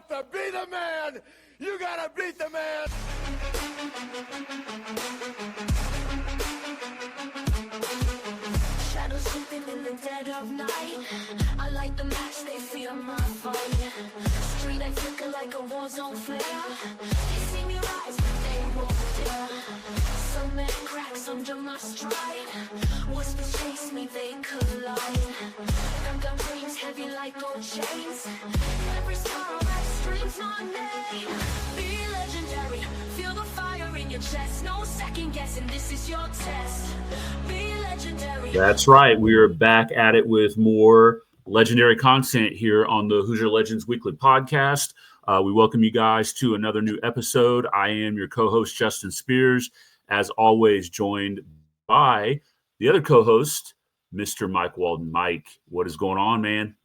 to be the man, you gotta beat the man. Shadows sleeping in the dead of night. I light the match, they feel my fire. Street I flicker like a war zone flare. They see me rise, they won't dare. So many cracks under my stride. Whispers chase me, they collide. Gun dreams heavy like gold chains. Every scar that streams my name. Be legendary, feel the fire in your chest. No second guessing, this is your test. Be legendary. That's right. We are back at it with more legendary content here on the Hoosier Legends Weekly Podcast. We welcome you guys to another new episode. I am your co-host, Justin Spears, as always, joined by the other co-host, Mr. Mike Walden. Mike, what is going on, man?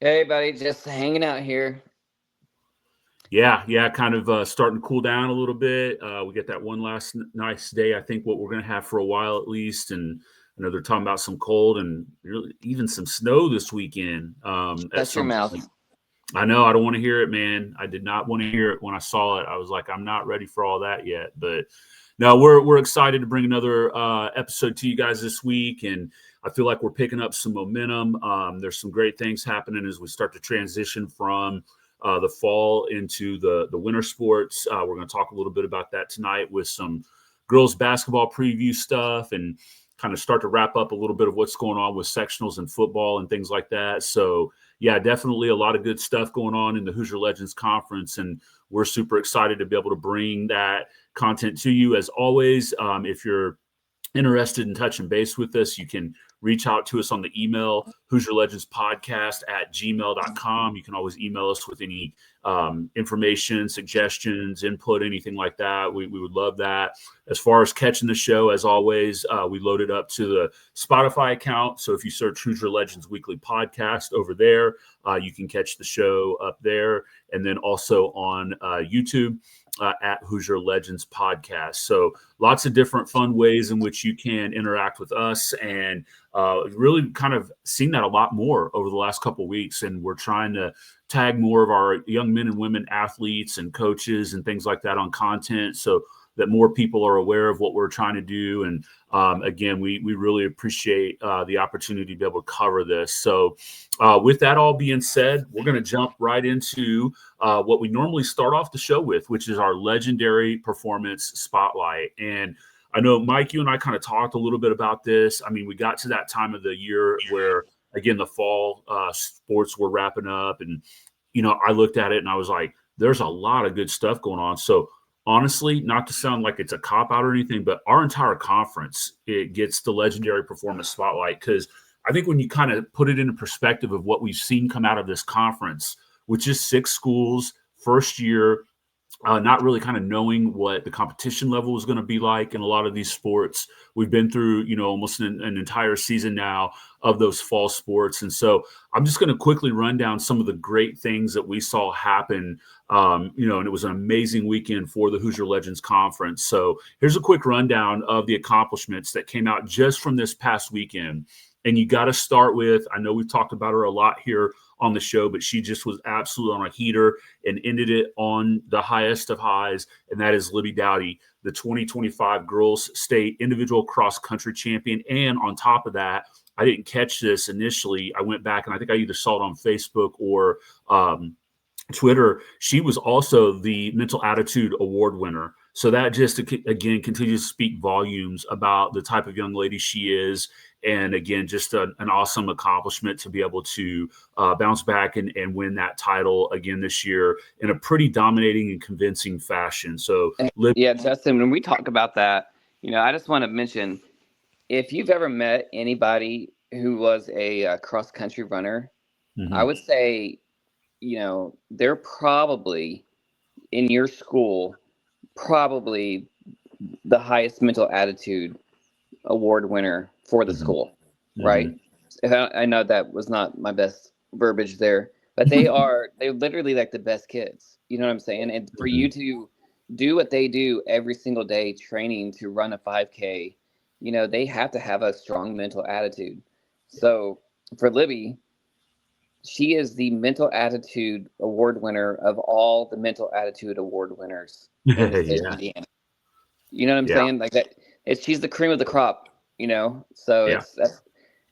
Hey, buddy, just hanging out here. Yeah, kind of starting to cool down a little bit. We get that one last nice day, I think, what we're going to have for a while at least. And I know they're talking about some cold and really even some snow this weekend. That's your mouth. I know. I don't want to hear it, man. I did not want to hear it when I saw it. I was like, I'm not ready for all that yet. But no, we're excited to bring another episode to you guys this week. And I feel like we're picking up some momentum. There's some great things happening as we start to transition from the fall into the winter sports. We're going to talk a little bit about that tonight with some girls basketball preview stuff and kind of start to wrap up a little bit of what's going on with sectionals and football and things like that. So yeah, definitely a lot of good stuff going on in the Hoosier Legends Conference. And we're super excited to be able to bring that content to you. As always, if you're interested in touching base with us, you can reach out to us on the email, HoosierLegendsPodcast@gmail.com. You can always email us with any information, suggestions, input, anything like that. We would love that. As far as catching the show, as always, we load it up to the Spotify account. So if you search Hoosier Legends Weekly Podcast over there, you can catch the show up there. And then also on YouTube, at Hoosier Legends Podcast. So lots of different fun ways in which you can interact with us, and really kind of seen that a lot more over the last couple of weeks. And we're trying to tag more of our young men and women athletes and coaches and things like that on content so that more people are aware of what we're trying to do. And again, we really appreciate the opportunity to be able to cover this. So with that all being said, we're going to jump right into what we normally start off the show with, which is our legendary performance spotlight. And I know, Mike, you and I kind of talked a little bit about this. I mean, we got to that time of the year where, again, the fall sports were wrapping up. And, you know, I looked at it and I was like, there's a lot of good stuff going on. So honestly, not to sound like it's a cop-out or anything, but our entire conference, it gets the legendary performance spotlight, because I think when you kind of put it into perspective of what we've seen come out of this conference, which is 6 schools, first year, not really kind of knowing what the competition level is going to be like in a lot of these sports. We've been through, you know, almost an entire season now of those fall sports. And so I'm just going to quickly run down some of the great things that we saw happen, you know, and it was an amazing weekend for the Hoosier Legends Conference. So here's a quick rundown of the accomplishments that came out just from this past weekend. And you got to start with, I know we've talked about her a lot here on the show, but she just was absolutely on a heater and ended it on the highest of highs, and that is Libby Dowdy, the 2025 Girls State Individual Cross Country Champion. And on top of that, I didn't catch this initially. I went back and I think I either saw it on Facebook or Twitter. She was also the Mental Attitude Award winner. So that just, again, continues to speak volumes about the type of young lady she is. And again, just an awesome accomplishment to be able to bounce back and win that title again this year in a pretty dominating and convincing fashion. So, yeah, Justin, when we talk about that, you know, I just want to mention, if you've ever met anybody who was a cross-country runner, I would say, you know, they're probably in your school, probably the highest mental attitude award winner for the school, right? I know that was not my best verbiage there, but they're literally like the best kids. You know what I'm saying? And for you to do what they do every single day, training to run a 5K, you know, they have to have a strong mental attitude. So for Libby, she is the mental attitude award winner of all the mental attitude award winners in the state of Indiana. You know what I'm saying? Like that, she's the cream of the crop. So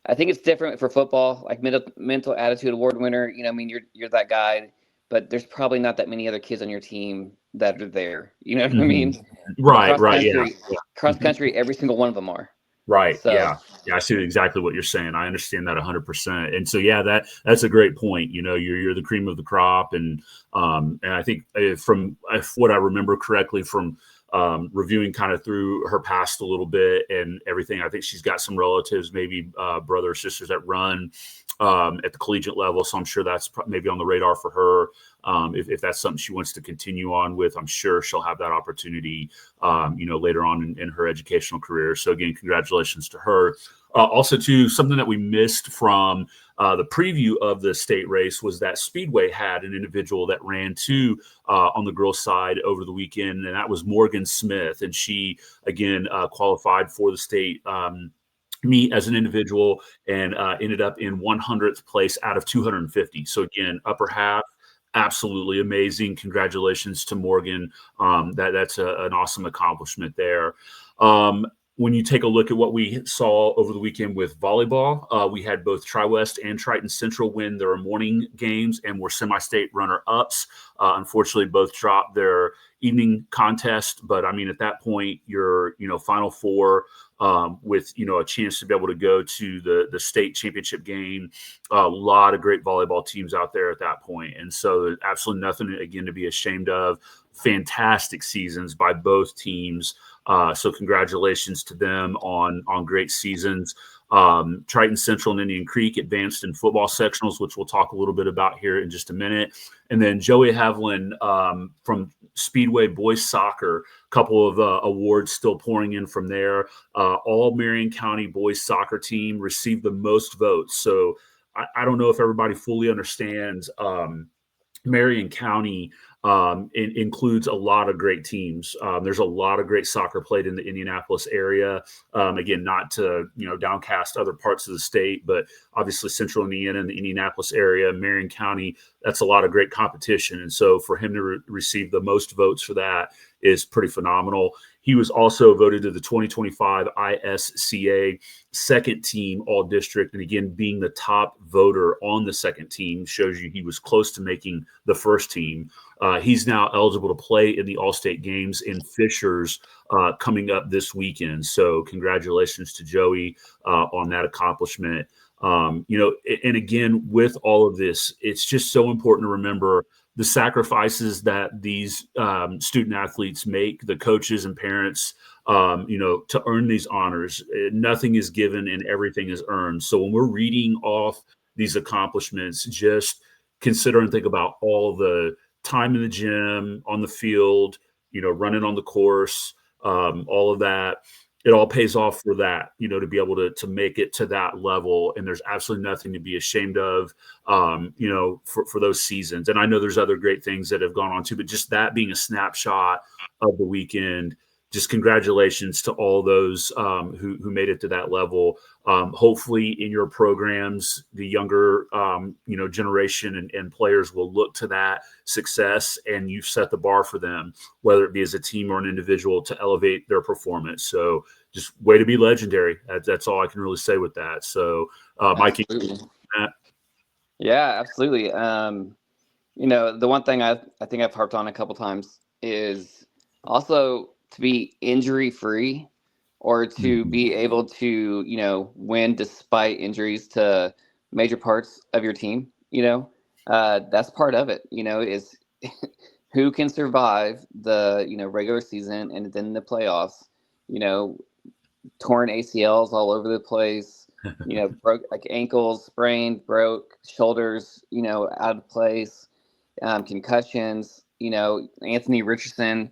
I think it's different for football, like mental attitude award winner. I mean, you're that guy, but there's probably not that many other kids on your team that are there. You know what I mean? Right. Cross country, every single one of them are. Right. So, yeah. I see exactly what you're saying. I understand that 100%. And so, that's a great point. You're the cream of the crop. And I think from what I remember correctly from reviewing kind of through her past a little bit and everything, I think she's got some relatives, maybe brother or sisters that run at the collegiate level. So I'm sure that's maybe on the radar for her. If that's something she wants to continue on with, I'm sure she'll have that opportunity, later on in her educational career. So again, congratulations to her. Also, too, something that we missed from the preview of the state race was that Speedway had an individual that ran too on the girls' side over the weekend, and that was Morgan Smith. And she, again, qualified for the state meet as an individual and ended up in 100th place out of 250. So again, upper half. Absolutely amazing. Congratulations to Morgan. That's an awesome accomplishment there. When you take a look at what we saw over the weekend with volleyball, we had both Tri-West and Triton Central win their morning games and were semi-state runner-ups. Unfortunately, both dropped their evening contest. But, I mean, at that point, you're, Final Four with, a chance to be able to go to the state championship game. A lot of great volleyball teams out there at that point. And so absolutely nothing, again, to be ashamed of. Fantastic seasons by both teams. So congratulations to them on great seasons. Triton Central and Indian Creek advanced in football sectionals, which we'll talk a little bit about here in just a minute. And then Joey Havlin from Speedway boys soccer, a couple of awards still pouring in from there. All Marion County boys soccer team received the most votes. So I don't know if everybody fully understands Marion County includes a lot of great teams. There's a lot of great soccer played in the Indianapolis area. Again, not to downcast other parts of the state, but obviously Central Indiana and the Indianapolis area, Marion County, that's a lot of great competition. And so for him to receive the most votes for that is pretty phenomenal. He was also voted to the 2025 ISCA second team all district. And again, being the top voter on the second team shows you he was close to making the first team. He's now eligible to play in the All-State games in Fishers coming up this weekend. So congratulations to Joey on that accomplishment. And again, with all of this, it's just so important to remember the sacrifices that these student athletes make, the coaches and parents, to earn these honors. Nothing is given and everything is earned. So when we're reading off these accomplishments, just consider and think about all the time in the gym, on the field, running on the course, all of that. It all pays off for that, to be able to make it to that level. And there's absolutely nothing to be ashamed of, for those seasons. And I know there's other great things that have gone on too, but just that being a snapshot of the weekend, just congratulations to all those who made it to that level. Hopefully in your programs, the younger, generation and players will look to that success, and you've set the bar for them, whether it be as a team or an individual, to elevate their performance. So just way to be legendary. That's all I can really say with that. So, Mikey. Yeah, absolutely. The one thing I think I've harped on a couple times is also to be injury free, or to be able to, win despite injuries to major parts of your team. That's part of it, is who can survive the, regular season and then the playoffs, torn ACLs all over the place, broke like ankles, sprained, broke shoulders, out of place, concussions, Anthony Richardson,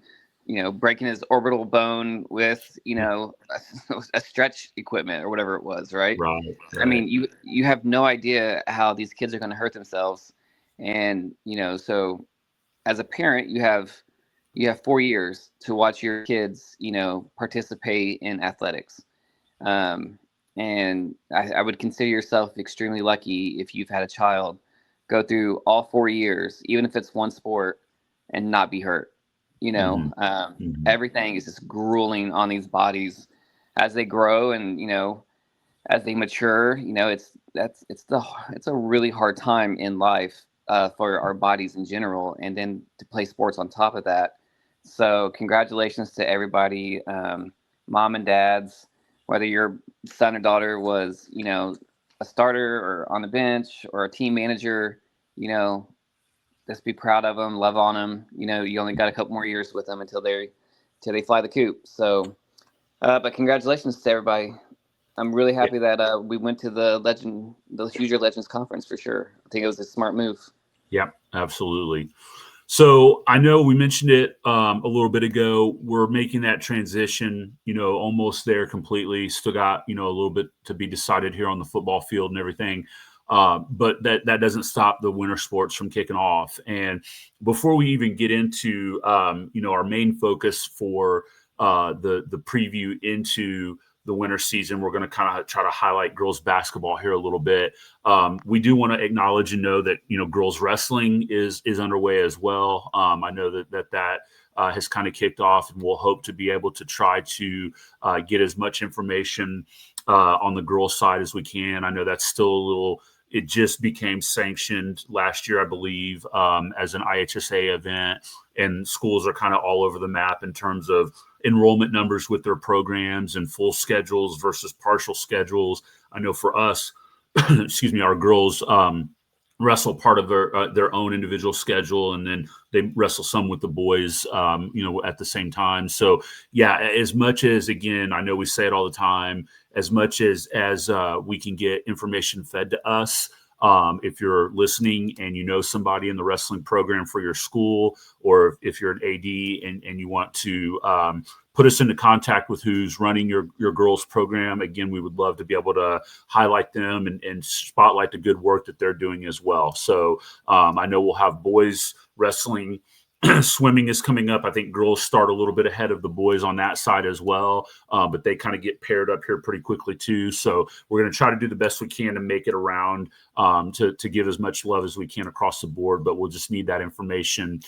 breaking his orbital bone with, a stretch equipment or whatever it was, right? Right. I mean, you have no idea how these kids are going to hurt themselves. And, so as a parent, you have 4 years to watch your kids, participate in athletics. And I would consider yourself extremely lucky if you've had a child go through all 4 years, even if it's one sport, and not be hurt. Everything is just grueling on these bodies as they grow and, as they mature. It's a really hard time in life for our bodies in general, and then to play sports on top of that. So congratulations to everybody, mom and dads, whether your son or daughter was, a starter or on the bench or a team manager, just be proud of them, love on them. You only got a couple more years with them until they fly the coop. So, but congratulations to everybody. I'm really happy that we went to the Hoosier Legends Conference for sure. I think it was a smart move. Yeah, absolutely. So I know we mentioned it a little bit ago. We're making that transition, almost there completely. Still got, a little bit to be decided here on the football field and everything. But that doesn't stop the winter sports from kicking off. And before we even get into, our main focus for the preview into the winter season, we're going to kind of try to highlight girls basketball here a little bit. We do want to acknowledge and know that, girls wrestling is underway as well. I know that has kind of kicked off, and we'll hope to be able to try to get as much information on the girls side as we can. I know that's still it just became sanctioned last year, I believe, as an IHSA event, and schools are kind of all over the map in terms of enrollment numbers with their programs and full schedules versus partial schedules. I know for us, our girls wrestle part of their own individual schedule, and then they wrestle some with the boys, at the same time. So yeah, as much as, again, I know we say it all the time, as much as we can get information fed to us, if you're listening and somebody in the wrestling program for your school, or if you're an AD and you want to put us into contact with who's running your girls program, again, we would love to be able to highlight them and spotlight the good work that they're doing as well. So I know we'll have boys wrestling. Swimming is coming up. I think girls start a little bit ahead of the boys on that side as well, but they kind of get paired up here pretty quickly too. So we're going to try to do the best we can to make it around to give as much love as we can across the board, but we'll just need that information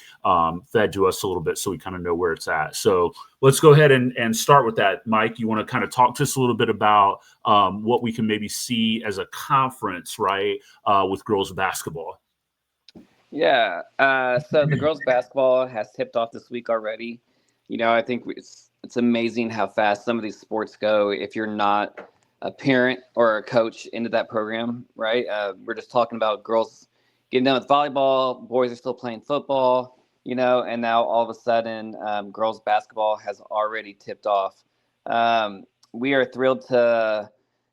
fed to us a little bit so we kind of know where it's at. So let's go ahead and start with that. Mike, you want to kind of talk to us a little bit about what we can maybe see as a conference, right, with girls basketball? Yeah. So the girls basketball has tipped off this week already. I think it's amazing how fast some of these sports go if you're not a parent or a coach into that program, right? We're just talking about girls getting done with volleyball, boys are still playing football, and now all of a sudden girls basketball has already tipped off. We are thrilled to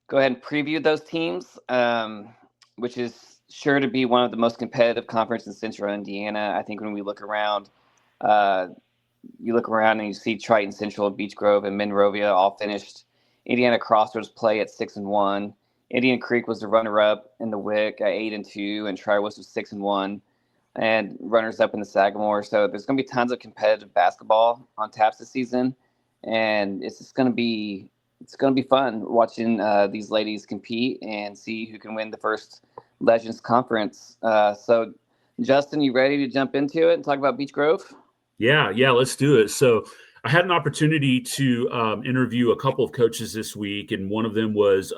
go ahead and preview those teams, which is sure to be one of the most competitive conferences in Central Indiana. I think when we look around, you look around and you see Triton, Central, Beech Grove, and Monrovia all finished Indiana Crossroads play at 6-1. Indian Creek was the runner-up in the WIC at 8-2, and Tri-West was 6-1, and runners-up in the Sagamore. So there's going to be tons of competitive basketball on taps this season, and it's just going to be fun watching these ladies compete and see who can win the first Legends Conference. So, Justin, you ready to jump into it and talk about Beech Grove? Yeah, let's do it. So I had an opportunity to interview a couple of coaches this week, and one of them was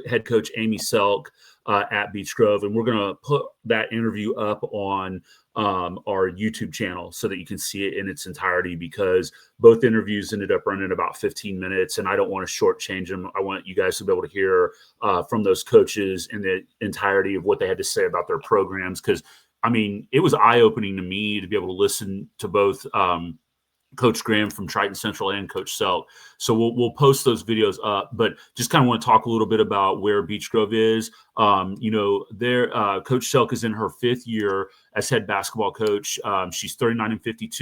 head coach Amy Selk at Beech Grove, and we're going to put that interview up on our YouTube channel so that you can see it in its entirety, because both interviews ended up running about 15 minutes, and I don't want to shortchange them. I want you guys to be able to hear from those coaches in the entirety of what they had to say about their programs, because, I mean, it was eye-opening to me to be able to listen to both Coach Graham from Triton Central and Coach Selk. So we'll post those videos up, but just kind of want to talk a little bit about where Beech Grove is. Coach Selk is in her 5th year as head basketball coach. She's 39-52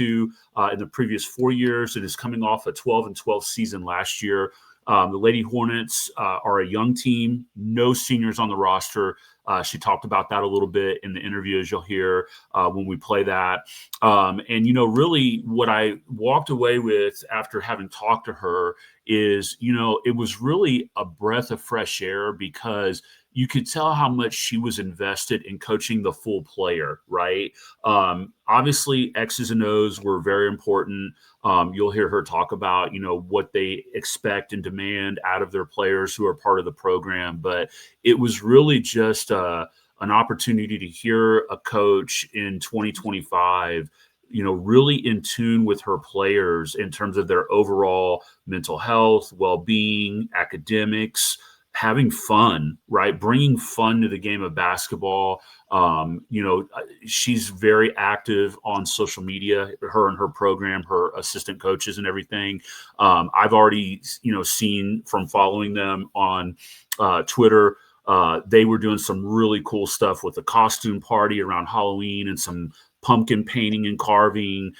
in the previous 4 years, and is coming off a 12-12 season last year. The Lady Hornets are a young team, no seniors on the roster. She talked about that a little bit in the interview, as you'll hear when we play that. Really what I walked away with after having talked to her is, it was really a breath of fresh air, because you could tell how much she was invested in coaching the full player, right? Obviously, X's and O's were very important. You'll hear her talk about, what they expect and demand out of their players who are part of the program. But it was really just an opportunity to hear a coach in 2025, really in tune with her players in terms of their overall mental health, well-being, academics, having fun, right? Bringing fun to the game of basketball. She's very active on social media, her and her program, her assistant coaches and everything. I've already, seen from following them on Twitter. They were doing some really cool stuff with the costume party around Halloween and some pumpkin painting and carving.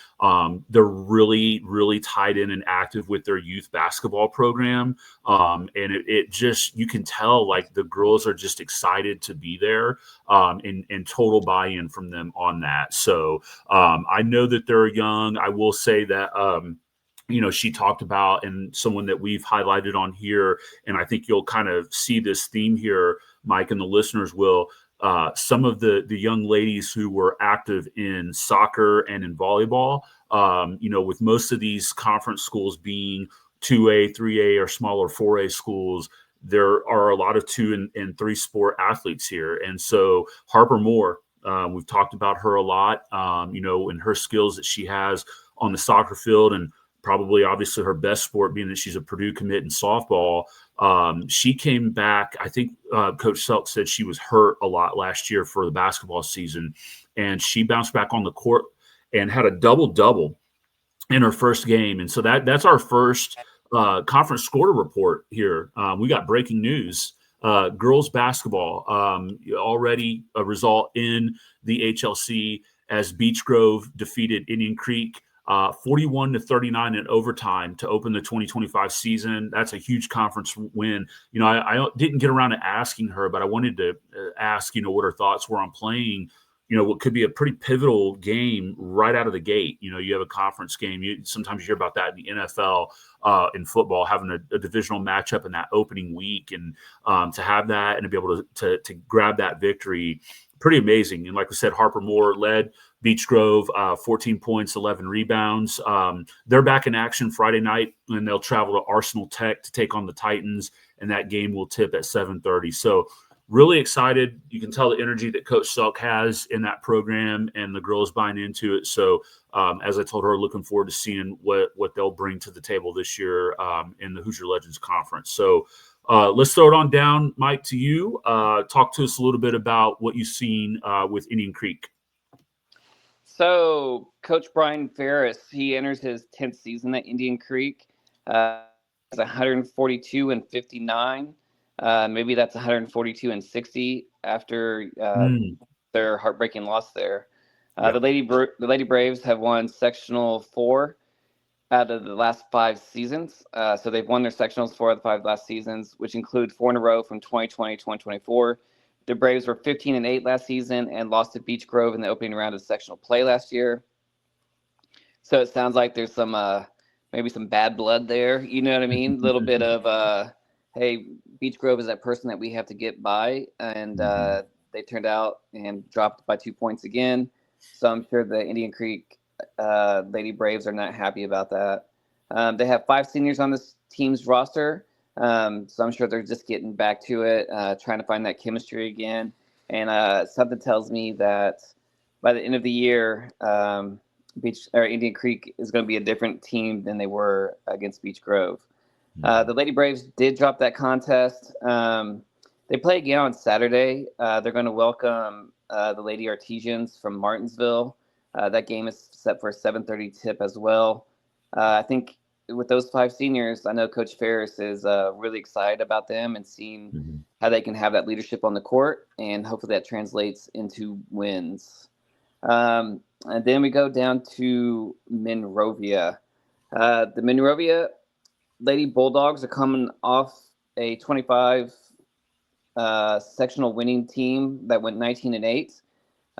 They're really, really tied in and active with their youth basketball program. And it just, you can tell like the girls are just excited to be there, and total buy-in from them on that. So I know that they're young. I will say that, she talked about, and someone that we've highlighted on here, and I think you'll kind of see this theme here, Mike, and the listeners will, some of the young ladies who were active in soccer and in volleyball, with most of these conference schools being 2A, 3A, or smaller 4A schools, there are a lot of 2 and 3 sport athletes here. And so Harper Moore, we've talked about her a lot, and her skills that she has on the soccer field, and probably obviously her best sport being that she's a Purdue commit in softball. She came back. I think Coach Selk said she was hurt a lot last year for the basketball season, and she bounced back on the court and had a double-double in her first game. And so that's our first conference score report here. We got breaking news. Girls basketball, already a result in the HLC as Beech Grove defeated Indian Creek 41-39 in overtime to open the 2025 season. That's a huge conference win. I didn't get around to asking her, but I wanted to ask, what her thoughts were on playing, what could be a pretty pivotal game right out of the gate. You have a conference game. Sometimes you hear about that in the NFL, in football, having a divisional matchup in that opening week, and to have that and to be able to grab that victory, pretty amazing. And like we said, Harper Moore led Beech Grove, 14 points, 11 rebounds. They're back in action Friday night, and they'll travel to Arsenal Tech to take on the Titans, and that game will tip at 7:30. So really excited. You can tell the energy that Coach Selk has in that program, and the girls buying into it. So as I told her, looking forward to seeing what they'll bring to the table this year in the Hoosier Legends Conference. So let's throw it on down, Mike, to you. Talk to us a little bit about what you've seen with Indian Creek. So Coach Brian Ferris, he enters his 10th season at Indian Creek. It's 142-59. Maybe that's 142-60 after their heartbreaking loss there. The Lady Braves have won sectional 4 out of the last 5 seasons. So they've won their sectionals 4 out of the 5 last seasons, which include 4 in a row from 2020 to 2024. The Braves were 15-8 last season and lost to Beech Grove in the opening round of sectional play last year. So it sounds like there's some maybe some bad blood there. You know what I mean? A little bit of, hey, Beech Grove is that person that we have to get by. And they turned out and dropped by 2 points again. So I'm sure the Indian Creek Lady Braves are not happy about that. They have 5 seniors on this team's roster. So I'm sure they're just getting back to it, trying to find that chemistry again. And something tells me that by the end of the year, Indian Creek is going to be a different team than they were against Beech Grove. The Lady Braves did drop that contest. They play again on Saturday. They're going to welcome the Lady Artesians from Martinsville. That game is set for a 7:30 tip as well. I think with those 5 seniors, I know Coach Ferris is really excited about them and seeing how they can have that leadership on the court, and hopefully that translates into wins. And then we go down to Monrovia. The Monrovia Lady Bulldogs are coming off a 25 sectional winning team that went 19-8.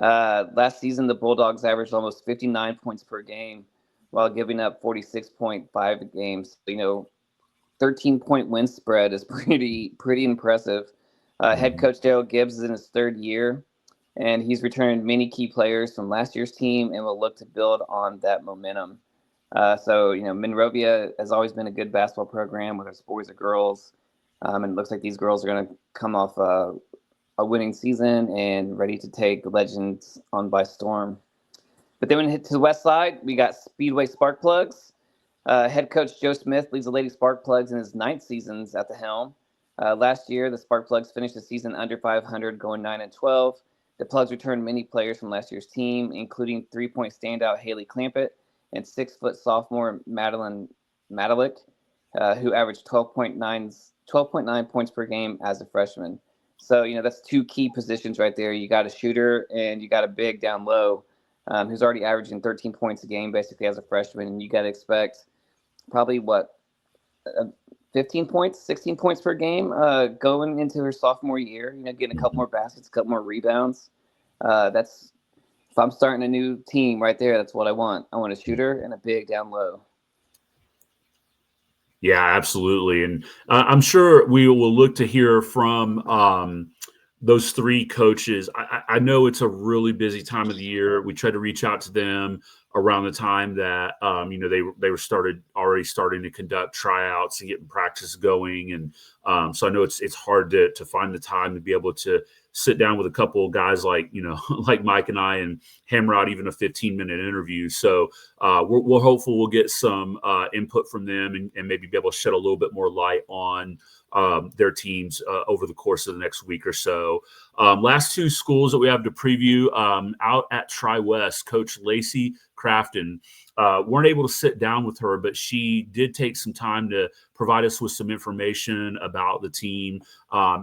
Last season, the Bulldogs averaged almost 59 points per game, while giving up 46.5 games. 13-point win spread is pretty impressive. Head coach Daryl Gibbs is in his third year, and he's returned many key players from last year's team and will look to build on that momentum. So, Monrovia has always been a good basketball program, whether it's boys or girls. And it looks like these girls are going to come off a winning season and ready to take the Legends on by storm. But then when we hit to the west side, we got Speedway Sparkplugs. Head coach Joe Smith leads the Lady Sparkplugs in his 9th seasons at the helm. Last year, the Sparkplugs finished the season under 500, going 9-12. The Plugs returned many players from last year's team, including 3-point standout Haley Clampett and 6-foot sophomore Madeline Matalik, who averaged 12.9 points per game as a freshman. So, that's 2 key positions right there. You got a shooter and you got a big down low who's already averaging 13 points a game basically as a freshman. And you got to expect probably 15 points, 16 points per game going into her sophomore year, getting a couple more baskets, a couple more rebounds. If I'm starting a new team right there, that's what I want. I want a shooter and a big down low. Yeah, absolutely. And I'm sure we will look to hear from those 3 coaches. I know it's a really busy time of the year. We tried to reach out to them around the time that they were already starting to conduct tryouts and getting practice going, and so I know it's hard to find the time to be able to sit down with a couple of guys like like Mike and I and hammer out even a 15-minute interview. So we're hopeful we'll get some input from them and maybe be able to shed a little bit more light on their teams over the course of the next week or so. Last 2 schools that we have to preview out at Tri-West, Coach Lacey Crafton. Weren't able to sit down with her, but she did take some time to provide us with some information about the team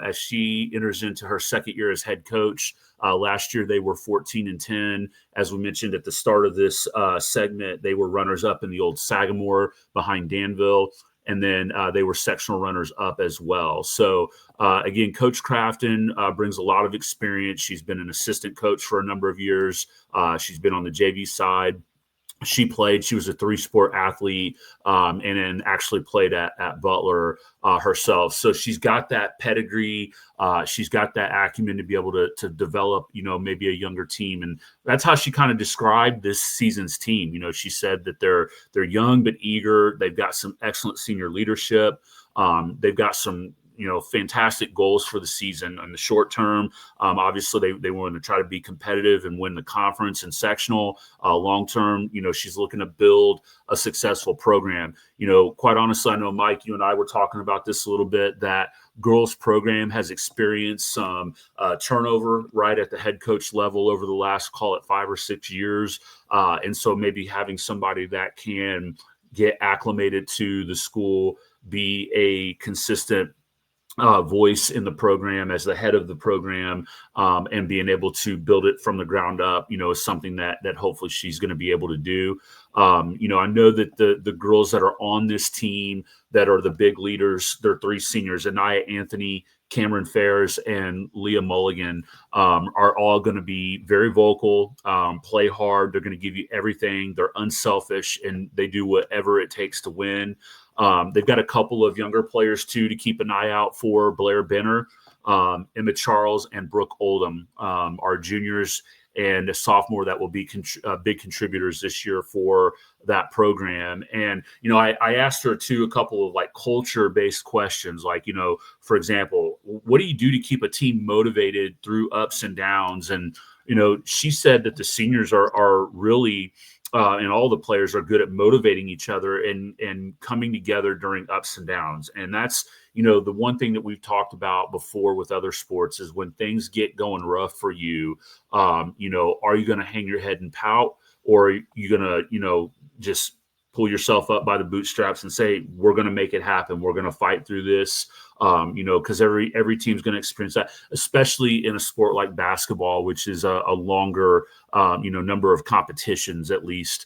as she enters into her 2nd year as head coach. Last year, they were 14-10. As we mentioned at the start of this segment, they were runners-up in the old Sagamore behind Danville. And then they were sectional runners up as well. So, again, Coach Crafton brings a lot of experience. She's been an assistant coach for a number of years. She's been on the JV side. She was a 3-sport athlete and then actually played at Butler herself. So she's got that pedigree. She's got that acumen to be able to develop, maybe a younger team. And that's how she kind of described this season's team. She said that they're young but eager. They've got some excellent senior leadership. They've got some fantastic goals for the season in the short term. Obviously, they want to try to be competitive and win the conference and sectional. Long term, she's looking to build a successful program. Quite honestly, I know, Mike, you and I were talking about this a little bit, that girls program has experienced some turnover right at the head coach level over the last, call it 5 or 6 years. And so maybe having somebody that can get acclimated to the school, be a consistent voice in the program as the head of the program, and being able to build it from the ground up, is something that hopefully she's going to be able to do. I know that the girls that are on this team that are the big leaders, they're 3 seniors, Anaya Anthony, Cameron Fairs, and Leah Mulligan, are all going to be very vocal, play hard. They're going to give you everything. They're unselfish, and they do whatever it takes to win. They've got a couple of younger players, too, to keep an eye out for. Blair Benner, Emma Charles, and Brooke Oldham are juniors and a sophomore that will be big contributors this year for that program. And, I asked her, too, a couple of culture-based questions, for example, what do you do to keep a team motivated through ups and downs? And, she said that the seniors are really and all the players are good at motivating each other and coming together during ups and downs. And that's, the one thing that we've talked about before with other sports is when things get going rough for you, are you going to hang your head and pout, or are you going to, just pull yourself up by the bootstraps and say, we're going to make it happen. We're going to fight through this, because every team's going to experience that, especially in a sport like basketball, which is a longer, number of competitions, at least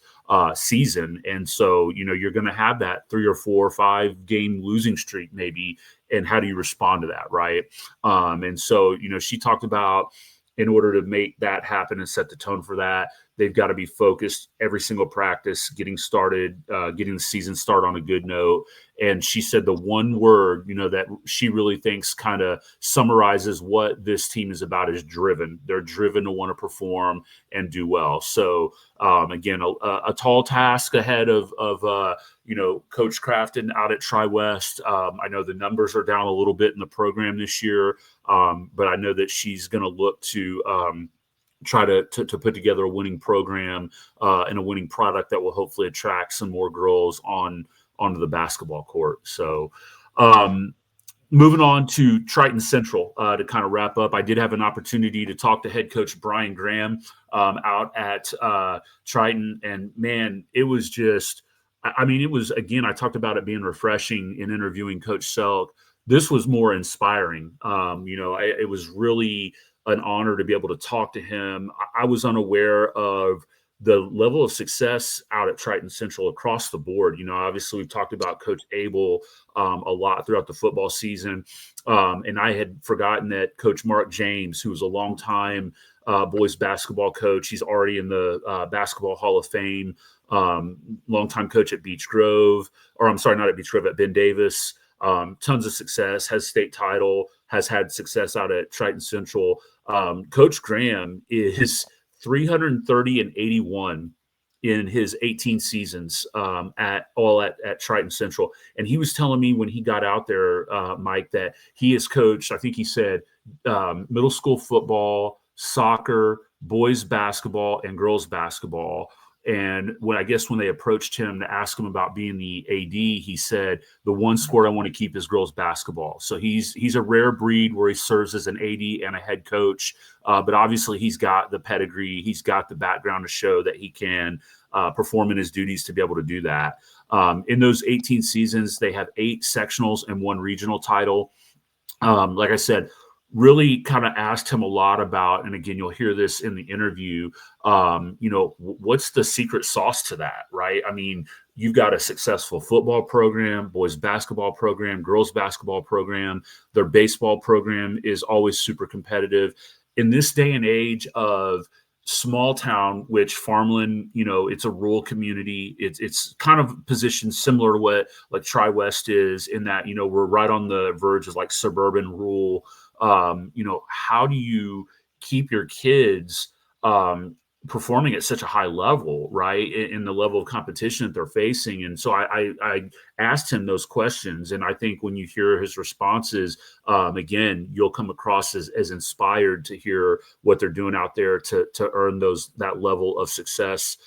season. And so, you're going to have that 3 or 4 or 5 game losing streak maybe. And how do you respond to that? Right. And so, she talked about, in order to make that happen and set the tone for that, They've got to be focused every single practice, getting started, getting the season started on a good note. And she said the one word, that she really thinks kind of summarizes what this team is about is driven. They're driven to want to perform and do well. So again, a tall task ahead of Coach Crafton out at Tri-West. I know the numbers are down a little bit in the program this year, but I know that she's going to look to try to put together a winning program and a winning product that will hopefully attract some more girls onto the basketball court. So moving on to Triton Central to kind of wrap up, I did have an opportunity to talk to head coach Brian Graham out at Triton. And, man, it was just – it was – again, I talked about it being refreshing in interviewing Coach Selk. This was more inspiring. It was really an honor to be able to talk to him. I was unaware of the level of success out at Triton Central across the board. Obviously we've talked about Coach Abel a lot throughout the football season. And I had forgotten that Coach Mark James, who was a longtime boys basketball coach, he's already in the Basketball Hall of Fame, longtime coach at Beech Grove, not at Beech Grove, at Ben Davis. Tons of success, has state title, has had success out at Triton Central. Coach Graham is 330-81 in his 18 seasons at Triton Central. And he was telling me when he got out there, Mike, that he has coached, I think he said, middle school football, soccer, boys basketball, and girls basketball. And when they approached him to ask him about being the AD, he said, the one sport I want to keep is girls basketball. So he's a rare breed where he serves as an AD and a head coach. But obviously he's got the pedigree. He's got the background to show that he can perform in his duties to be able to do that. In those 18 seasons, they have 8 sectionals and 1 regional title. Like I said, really kind of asked him a lot about, and again, you'll hear this in the interview, what's the secret sauce to that, right? I mean, you've got a successful football program, boys basketball program, girls basketball program. Their baseball program is always super competitive. In this day and age of small town, which Farmland, it's a rural community. It's kind of positioned similar to what like Tri-West is in that, we're right on the verge of like suburban rural. How do you keep your kids performing at such a high level, right, in the level of competition that they're facing? And so I asked him those questions, and I think when you hear his responses, again, you'll come across as inspired to hear what they're doing out there to earn that level of success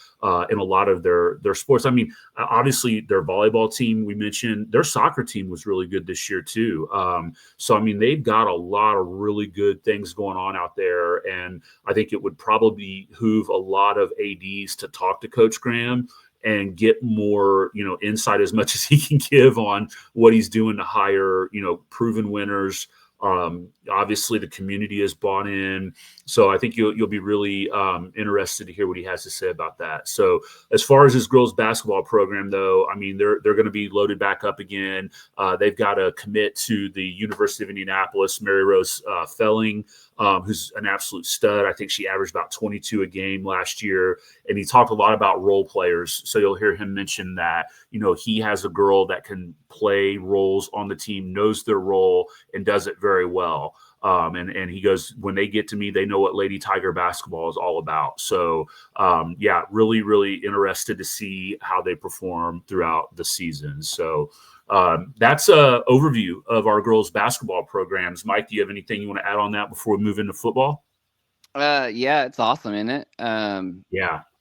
in a lot of their sports. I mean, obviously their volleyball team, we mentioned, their soccer team was really good this year too. So, I mean, they've got a lot of really good things going on out there. And I think it would probably behoove a lot of ADs to talk to Coach Graham and get more, insight as much as he can give on what he's doing to hire, proven winners. Obviously the community is bought in. So I think you'll be really interested to hear what he has to say about that. So as far as his girls basketball program, though, I mean, they're going to be loaded back up again. They've got to commit to the University of Indianapolis, Mary Rose Felling, who's an absolute stud. I think she averaged about 22 a game last year. And he talked a lot about role players. So you'll hear him mention that, he has a girl that can play roles on the team, knows their role, and does it very well. And he goes, when they get to me, they know what Lady Tiger basketball is all about. So, really, really interested to see how they perform throughout the season. So that's an overview of our girls basketball programs. Mike, do you have anything you want to add on that before we move into football? It's awesome, isn't it?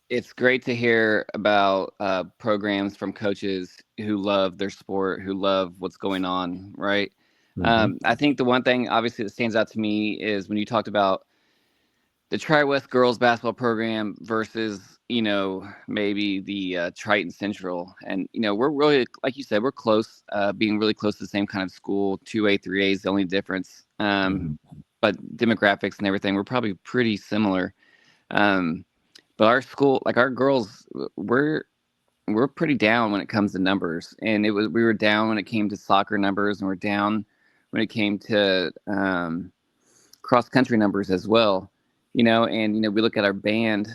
It's great to hear about programs from coaches who love their sport, who love what's going on, right? Mm-hmm. I think the one thing, obviously, that stands out to me is when you talked about the Tri-West girls basketball program versus, maybe the Triton Central. And, we're really, like you said, we're close, being really close to the same kind of school. 2A, 3A is the only difference. But demographics and everything, we're probably pretty similar. But our school, like our girls, we're pretty down when it comes to numbers. And we were down when it came to soccer numbers, and we're down when it came to cross country numbers as well. We look at our band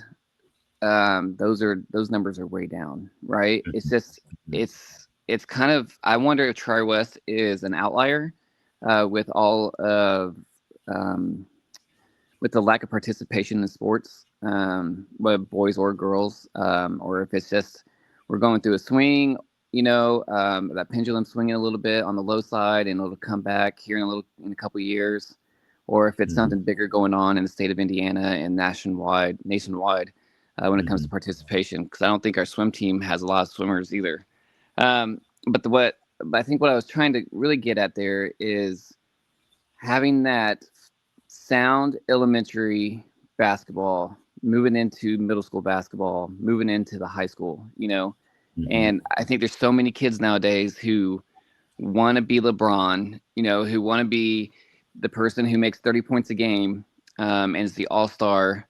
those numbers are way down, right? It's just it's kind of, I wonder if Tri West is an outlier with all of with the lack of participation in sports, whether boys or girls, or if it's just we're going through a swing, that pendulum swinging a little bit on the low side, and it'll come back here in a couple of years, or if it's something bigger going on in the state of Indiana and nationwide when it comes to participation. Because I don't think our swim team has a lot of swimmers either. But I think what I was trying to really get at there is having that sound elementary basketball, moving into middle school basketball, moving into the high school, and I think there's so many kids nowadays who want to be LeBron, who want to be the person who makes 30 points a game and is the all-star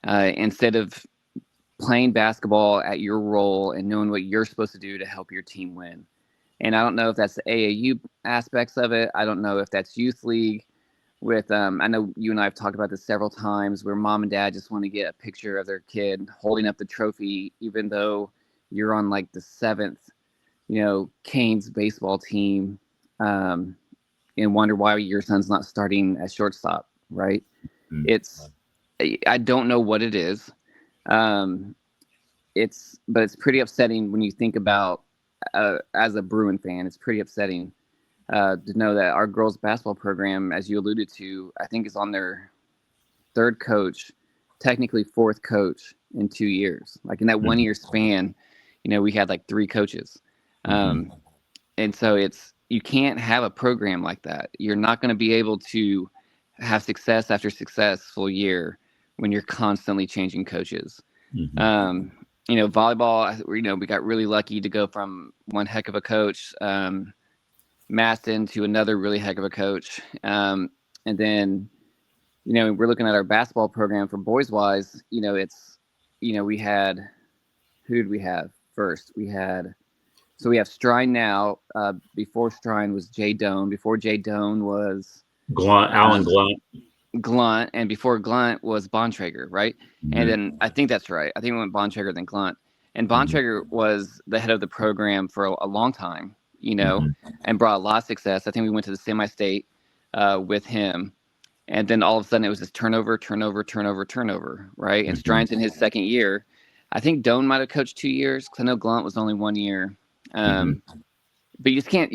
instead of playing basketball at your role and knowing what you're supposed to do to help your team win. And I don't know if that's the AAU aspects of it. I don't know if that's youth league with, I know you and I have talked about this several times, where mom and dad just want to get a picture of their kid holding up the trophy, even though you're on like the 7th, Canes baseball team, and wonder why your son's not starting at shortstop, right? I don't know what it is. But it's pretty upsetting when you think about, as a Bruin fan, it's pretty upsetting to know that our girls basketball program, as you alluded to, I think is on their 3rd coach, technically 4th coach in 2 years. Like in that 1 year span, we had like 3 coaches. And so you can't have a program like that. You're not going to be able to have success after successful year when you're constantly changing coaches. Volleyball, we got really lucky to go from one heck of a coach, Maston, to another really heck of a coach. And then, we're looking at our basketball program for boys wise, we had, who did we have first? We have Strine now. Before Strine was Jay Doan. Before Jay Doan was Alan Glunt, and before Glunt was Bontrager, right? And then I think that's right. I think we went Bontrager, then Glunt. And Bontrager was the head of the program for a long time, and brought a lot of success. I think we went to the semi-state with him. And then all of a sudden it was just turnover, right? And Strine's in his 2nd year. I think Doan might have coached 2 years, because I know Glunt was only 1 year. But you just can't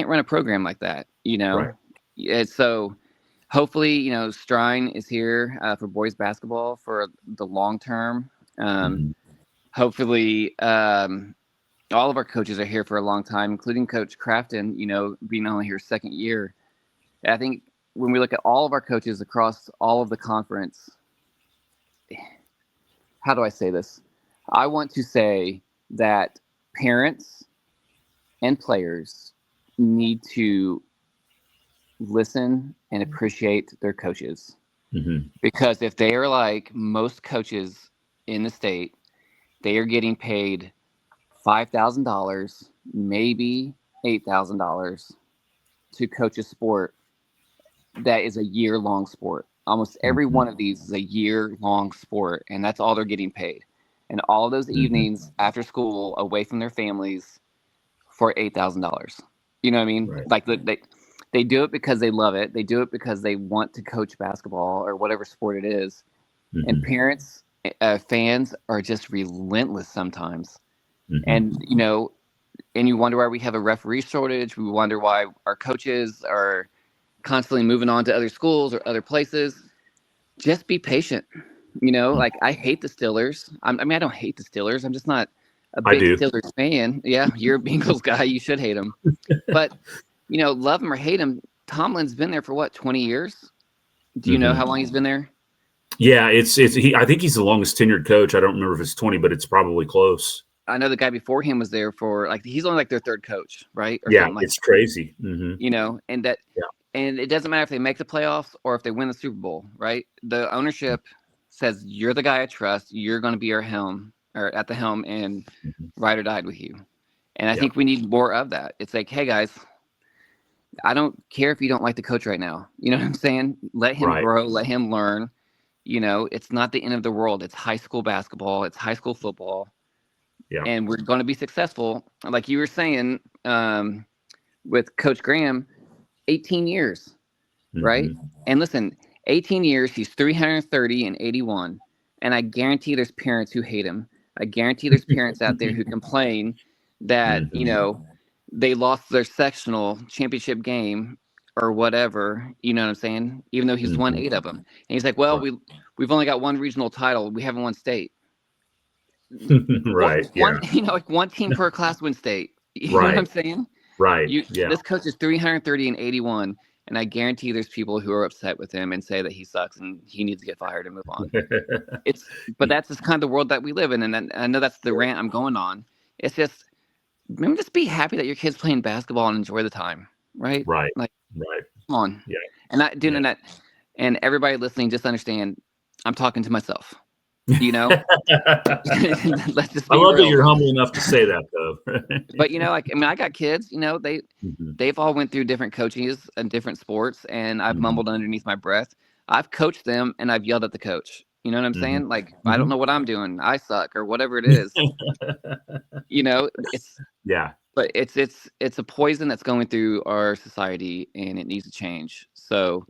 run a program like that, Right. So hopefully, Strine is here for boys basketball for the long term. Hopefully, all of our coaches are here for a long time, including Coach Crafton, being only here 2nd year. I think when we look at all of our coaches across all of the conference, how do I say this? I want to say that parents and players need to listen and appreciate their coaches. Because if they are like most coaches in the state, they are getting paid $5,000, maybe $8,000 to coach a sport that is a year-long sport. Almost every one of these is a year-long sport, and that's all they're getting paid. And all of those evenings after school, away from their families, for $8,000. You know what I mean? Right. Like they do it because they love it. They do it because they want to coach basketball or whatever sport it is. And parents, fans are just relentless sometimes. And, and you wonder why we have a referee shortage. We wonder why our coaches are constantly moving on to other schools or other places. Just be patient. Like I hate the Steelers. I don't hate the Steelers. I'm just not a big Steelers fan. Yeah, you're a Bengals guy. You should hate them. But, love him or hate him, Tomlin's been there for what, 20 years? Do you know how long he's been there? Yeah, I think he's the longest tenured coach. I don't remember if it's 20, but it's probably close. I know the guy before him was there for he's only like their 3rd coach, right? Or yeah, like it's crazy. And that, and it doesn't matter if they make the playoffs or if they win the Super Bowl, right? The ownership says, you're the guy I trust. You're going to be our helm or at the helm and ride or die with you. And I think we need more of that. It's like, hey guys, I don't care if you don't like the coach right now. You know what I'm saying? Let him grow, let him learn. it's not the end of the world. It's high school basketball. It's high school football. Yeah. And we're going to be successful. Like you were saying, with Coach Graham, 18 years, right? And listen, 18 years, he's 330 and 81. And I guarantee there's parents who hate him. I guarantee there's parents out there who complain that, they lost their sectional championship game or whatever, you know what I'm saying? Even though he's won 8 of them. And he's like, well, we've only got 1 regional title. We haven't won state. Right. One, like 1 team per class win state. You know what I'm saying? Right. This coach is 330 and 81. And I guarantee there's people who are upset with him and say that he sucks and he needs to get fired and move on. But that's just kind of the world that we live in. And I know that's the rant I'm going on. It's just, maybe just be happy that your kid's playing basketball and enjoy the time. Right. Right. Like, right. Come on. Yeah. And everybody listening, just understand, I'm talking to myself. Let's just be I love real. that you're humble enough to say that, though. But I got kids. They've all went through different coaches and different sports, and I've mumbled underneath my breath. I've coached them, and I've yelled at the coach. You know what I'm saying? Like, I don't know what I'm doing. I suck, or whatever it is. It's But it's a poison that's going through our society, and it needs to change. So,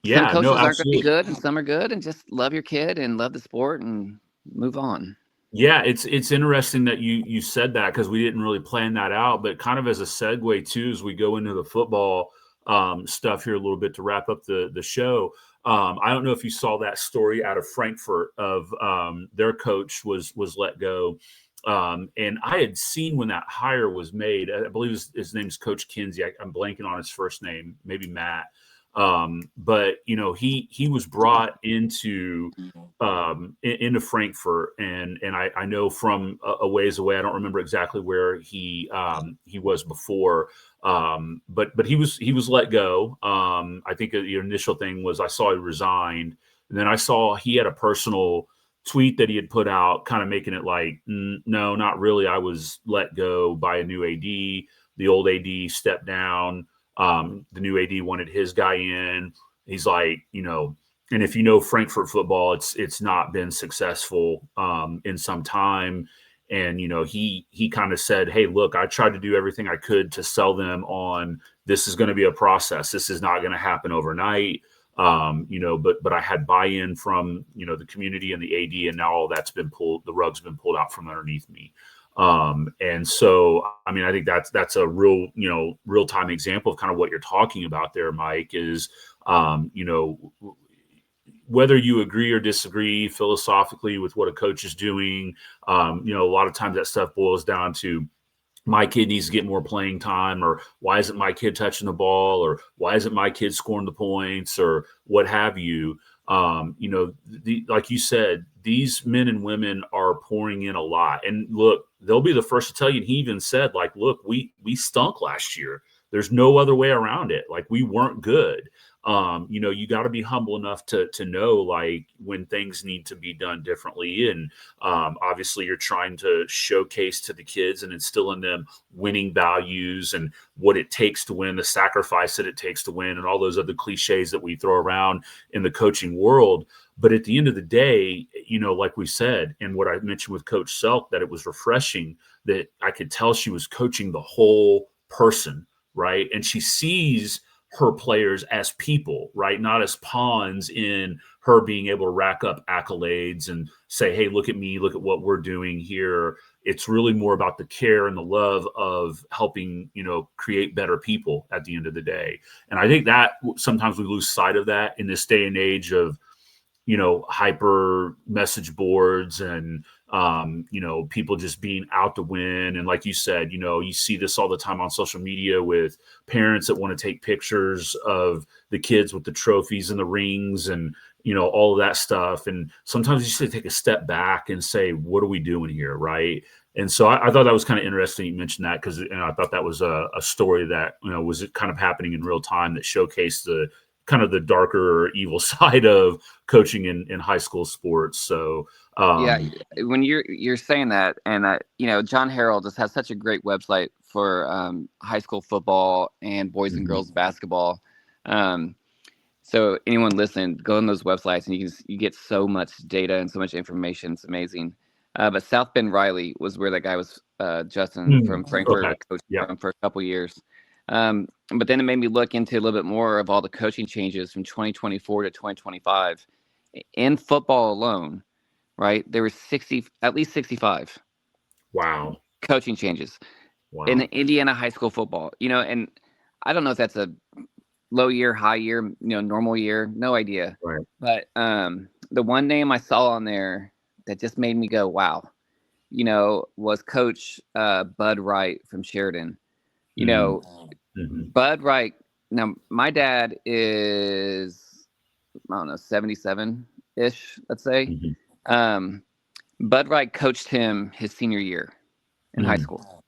some coaches aren't going to be good, and some are good, and just love your kid and love the sport and move on. Yeah, it's interesting that you said that, because we didn't really plan that out, but kind of as a segue too, as we go into the football stuff here a little bit to wrap up the show. I don't know if you saw that story out of Frankfurt of their coach was let go. And I had seen when that hire was made. I believe his name is Coach Kinsey. I'm blanking on his first name, maybe Matt. But he was brought into Frankfurt, and I know from a ways away. I don't remember exactly where he was before, but he was let go. I think the initial thing was I saw he resigned, and then I saw he had a personal tweet that he had put out, kind of making it like, no, not really. I was let go by a new AD. The old AD stepped down. The new AD wanted his guy in. He's like, and if Frankfurt football, it's not been successful in some time. And, he kind of said, hey, look, I tried to do everything I could to sell them on this is going to be a process. This is not going to happen overnight. But I had buy-in from, the community and the AD, and now all that's been pulled, the rug's been pulled out from underneath me. And so, I mean, I think that's a real, real-time example of kind of what you're talking about there, Mike, is, whether you agree or disagree philosophically with what a coach is doing, a lot of times that stuff boils down to, my kid needs to get more playing time, or why isn't my kid touching the ball, or why isn't my kid scoring the points, or what have you. Like you said, these men and women are pouring in a lot. And look, they'll be the first to tell you, and he even said, like, look, we stunk last year. There's no other way around it. Like, we weren't good. You got to be humble enough to know, like, when things need to be done differently. And obviously you're trying to showcase to the kids and instill in them winning values and what it takes to win, the sacrifice that it takes to win, and all those other cliches that we throw around in the coaching world. But at the end of the day, like we said, and what I mentioned with Coach Selk, that it was refreshing that I could tell she was coaching the whole person, right? And she sees her players as people, right? Not as pawns in her being able to rack up accolades and say, hey, look at me, look at what we're doing here. It's really more about the care and the love of helping, create better people at the end of the day. And I think that sometimes we lose sight of that in this day and age of, hyper message boards and, people just being out to win. And like you said, you see this all the time on social media with parents that want to take pictures of the kids with the trophies and the rings and, all of that stuff. And sometimes you just take a step back and say, what are we doing here? Right. And so I thought that was kind of interesting you mentioned that, because I thought that was a story that, was kind of happening in real time that showcased the kind of the darker or evil side of coaching in high school sports. So when you're saying that, and John Harrell just has such a great website for high school football and boys and girls basketball. So anyone listening, go on those websites and you get so much data and so much information. It's amazing. But South Bend Riley was where that guy was, Justin from Frankfurt, coached from for a couple years. But then it made me look into a little bit more of all the coaching changes from 2024 to 2025 in football alone. Right, there were at least 65. Wow. Coaching changes in Indiana high school football. And I don't know if that's a low year, high year, normal year, no idea. Right. But the one name I saw on there that just made me go, wow, was Coach Bud Wright from Sheridan. Bud Wright. Now, my dad is, I don't know, 77-ish, let's say. Bud Wright coached him his senior year in high school.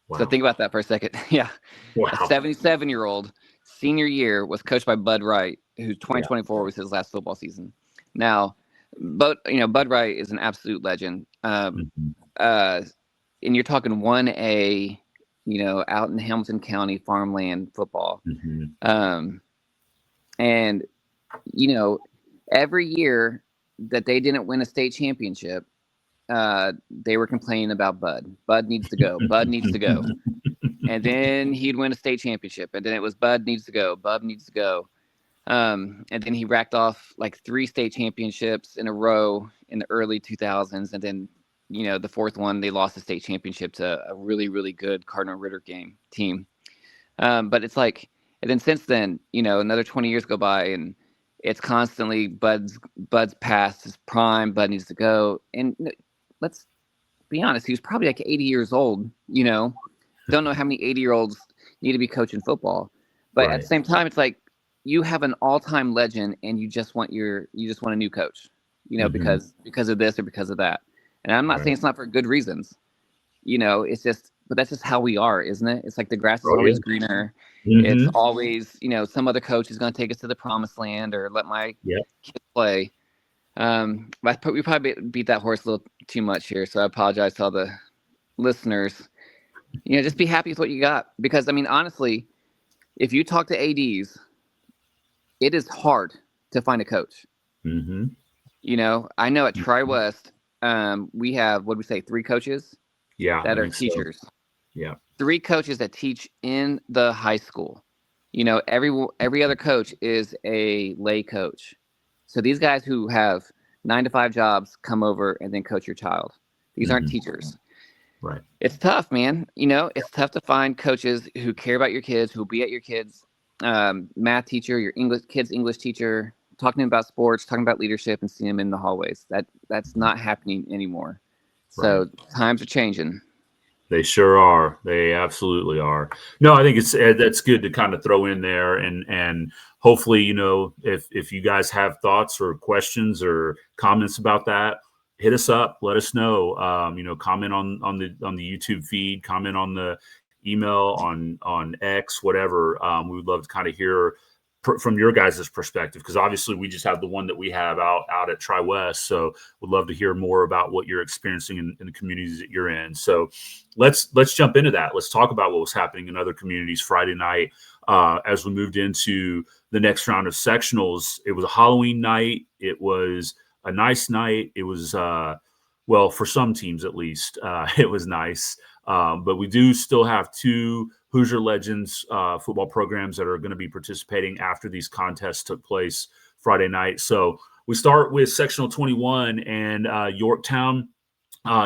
Wow. So think about that for a second. Yeah. Wow. A 77-year-old senior year was coached by Bud Wright, who 2024 was his last football season. Now, Bud Wright is an absolute legend. And you're talking 1A, out in Hamilton County farmland football. And, every year that they didn't win a state championship, they were complaining about Bud. Bud needs to go. Bud needs to go. And then he'd win a state championship. And then it was Bud needs to go. Bud needs to go. And then he racked off like 3 state championships in a row in the early 2000s. And then, the fourth one, they lost the state championship to a really, really good Cardinal Ritter team. But it's like, and then since then, another 20 years go by and it's constantly Bud's past his prime. Bud needs to go. And let's be honest, he was probably like 80 years old, Don't know how many 80-year-olds need to be coaching football. But at the same time, it's like you have an all-time legend and you just want a new coach, because of this or because of that. And I'm not saying it's not for good reasons. It's just, but that's just how we are, isn't it? It's like the grass is always greener. It's always, some other coach is going to take us to the promised land or let my kids play. We probably beat that horse a little too much here, so I apologize to all the listeners. Just be happy with what you got, because honestly, if you talk to ADs, it is hard to find a coach. I know at Tri-West, we have 3 coaches that are teachers. So. 3 coaches that teach in the high school. Every other coach is a lay coach. So these guys who have 9-to-5 jobs come over and then coach your child. These aren't teachers. Right. It's tough, man. It's tough to find coaches who care about your kids, who will be at your kids' math teacher, your kids' English teacher, talking to them about sports, talking about leadership, and seeing them in the hallways. That's not happening anymore. So times are changing. They sure are. They absolutely are. No, I think that's good to kind of throw in there, and hopefully, if you guys have thoughts or questions or comments about that, hit us up. Let us know. Comment on the YouTube feed, comment on the email, on X, whatever. We would love to kind of hear from your guys' perspective, because obviously we just have the one that we have out at Tri-West. So we'd love to hear more about what you're experiencing in the communities that you're in. So let's jump into that. Let's talk about what was happening in other communities Friday night as we moved into the next round of sectionals. It was a Halloween night. It was a nice night. It was, for some teams at least, it was nice. But we do still have 2 Hoosier Legends football programs that are going to be participating after these contests took place Friday night. So we start with Sectional 21 and Yorktown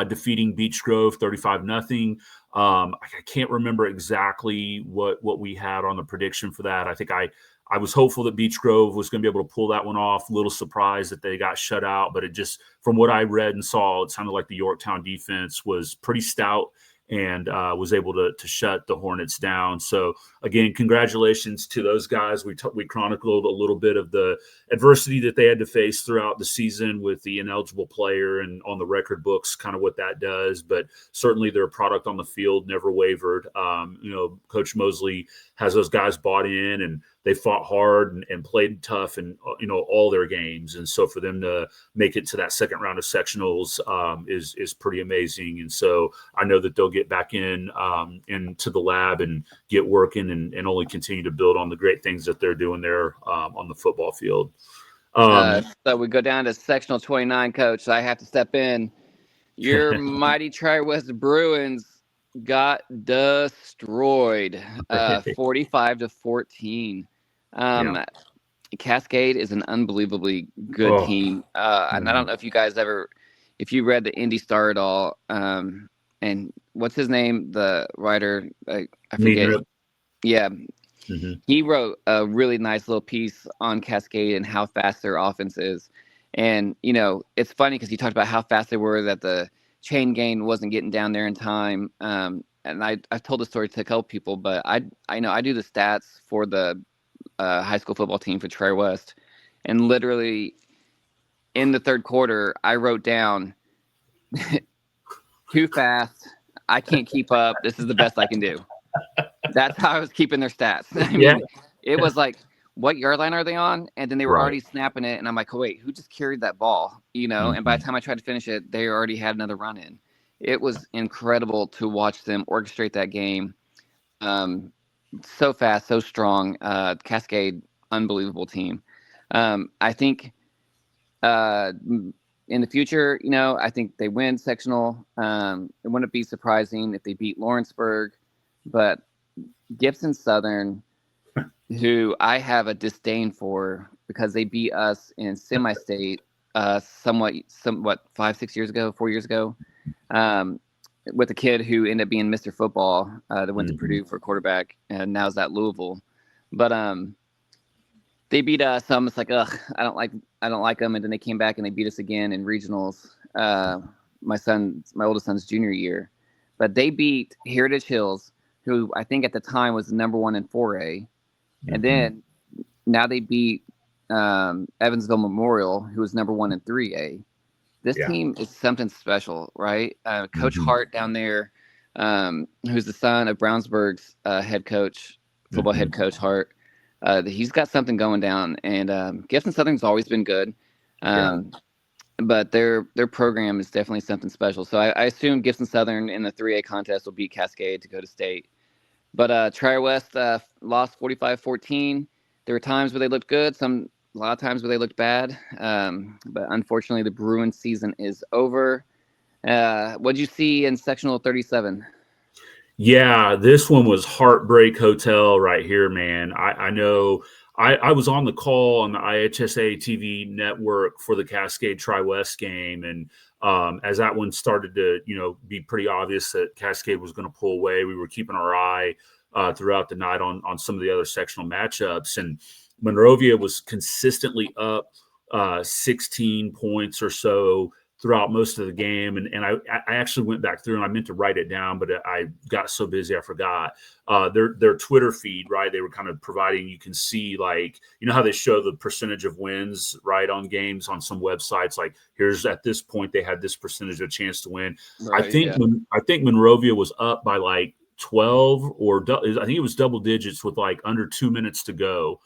defeating Beech Grove 35-0. I can't remember exactly what we had on the prediction for that. I think I was hopeful that Beech Grove was going to be able to pull that one off. A little surprised that they got shut out, but it just, from what I read and saw, it sounded like the Yorktown defense was pretty stout and was able to shut the Hornets down. So again, congratulations to those guys. We chronicled a little bit of the adversity that they had to face throughout the season with the ineligible player and on the record books, kind of what that does. But certainly their product on the field never wavered. Coach Mosley has those guys bought in, and they fought hard and played tough and, all their games. And so for them to make it to that second round of sectionals is pretty amazing. And so I know that they'll get back into the lab and get working and only continue to build on the great things that they're doing there on the football field. So we go down to sectional 29, Coach. I have to step in. Your mighty Tri-West Bruins got destroyed, 45-14. Cascade is an unbelievably good team. And I don't know if you guys if you read the Indy Star at all. And what's his name? The writer, I forget. Yeah. Mm-hmm. He wrote a really nice little piece on Cascade and how fast their offense is. And, it's funny because he talked about how fast they were, that the chain gain wasn't getting down there in time. And I've told the story to a couple people, but I do the stats for the high school football team for Tri-West. And literally in the third quarter, I wrote down too fast. I can't keep up. This is the best I can do. That's how I was keeping their stats. I mean, it was like, what yard line are they on? And then they were already snapping it. And I'm like, oh, wait, who just carried that ball? Mm-hmm. And by the time I tried to finish it, they already had another run in. It was incredible to watch them orchestrate that game. So fast, so strong. Cascade, unbelievable team. I think in the future, I think they win sectional. It wouldn't be surprising if they beat Lawrenceburg. But Gibson Southern, who I have a disdain for because they beat us in semi-state somewhat 4 years ago, with a kid who ended up being Mr. Football that went to Purdue for quarterback and now's at Louisville. But they beat us. So I'm just like, ugh, I don't like them. And then they came back and they beat us again in regionals. My oldest son's junior year, but they beat Heritage Hills, who I think at the time was number 1 in 4A. And then now they beat Evansville Memorial, who was number 1 in 3A. This team is something special, right? Coach Hart down there, who's the son of Brownsburg's head coach, football head coach Hart. He's got something going down. And Gibson Southern's always been good. But their program is definitely something special. So I assume Gibson Southern in the 3A contest will beat Cascade to go to state. But Tri-West lost 45-14. There were times where they looked good, a lot of times where they looked bad. But unfortunately, the Bruins season is over. What did you see in sectional 37? Yeah, this one was heartbreak hotel right here, man. I know I was on the call on the IHSA TV network for the Cascade Tri-West game. And as that one started to, be pretty obvious that Cascade was going to pull away, we were keeping our eye throughout the night on some of the other sectional matchups. And Monrovia was consistently up 16 points or so throughout most of the game. And I actually went back through and I meant to write it down, but I got so busy I forgot. Their Twitter feed, right? They were kind of providing, you can see how they show the percentage of wins, right, on games on some websites. Like here's at this point, they had this percentage of chance to win. Right, I think Monrovia was up by like 12 I think it was double digits with like under 2 minutes to go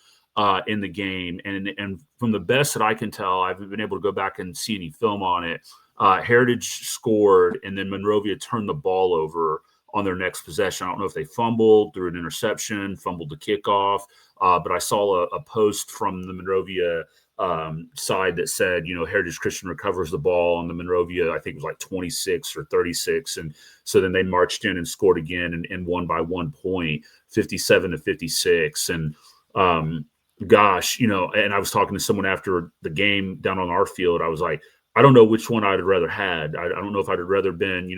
in the game. And from the best that I can tell, I haven't been able to go back and see any film on it. Heritage scored, and then Monrovia turned the ball over on their next possession. I don't know if they fumbled, threw an interception, fumbled the kickoff, but I saw a post from the Monrovia side that said, Heritage Christian recovers the ball on the Monrovia. I think it was like 26 or 36. And so then they marched in and scored again and won by 1 point, 57-56. And gosh, and I was talking to someone after the game down on our field. I was like, I don't know which one I'd rather had. I don't know if I'd rather been,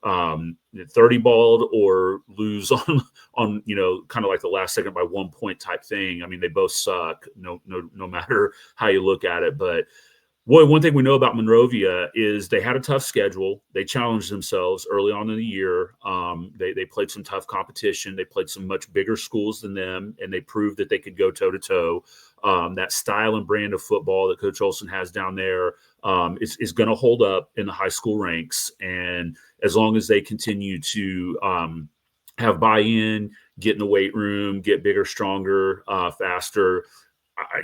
30 balled or lose on kind of like the last second by 1 point type thing. I mean, they both suck, no matter how you look at it. But boy, one thing we know about Monrovia is they had a tough schedule. They challenged themselves early on in the year. They played some tough competition. They played some much bigger schools than them, and they proved that they could go toe-to-toe. That style and brand of football that Coach Olson has down there is going to hold up in the high school ranks. And as long as they continue to have buy-in, get in the weight room, get bigger, stronger, faster,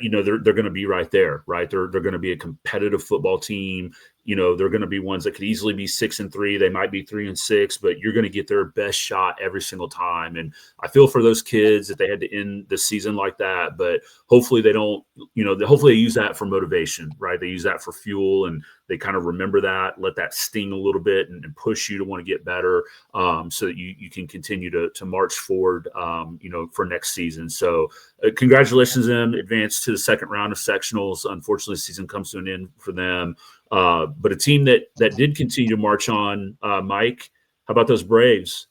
they're going to be right there, right? They're going to be a competitive football team. They're going to be ones that could easily be 6-3. They might be 3-6, but you're going to get their best shot every single time. And I feel for those kids that they had to end the season like that, but hopefully they don't, hopefully they use that for motivation, right? They use that for fuel, and they kind of remember that, let that sting a little bit and push you to want to get better, so that you can continue to march forward, for next season. So congratulations to them, advanced to the second round of sectionals. Unfortunately, the season comes to an end for them. But a team that did continue to march on, Mike, how about those Braves?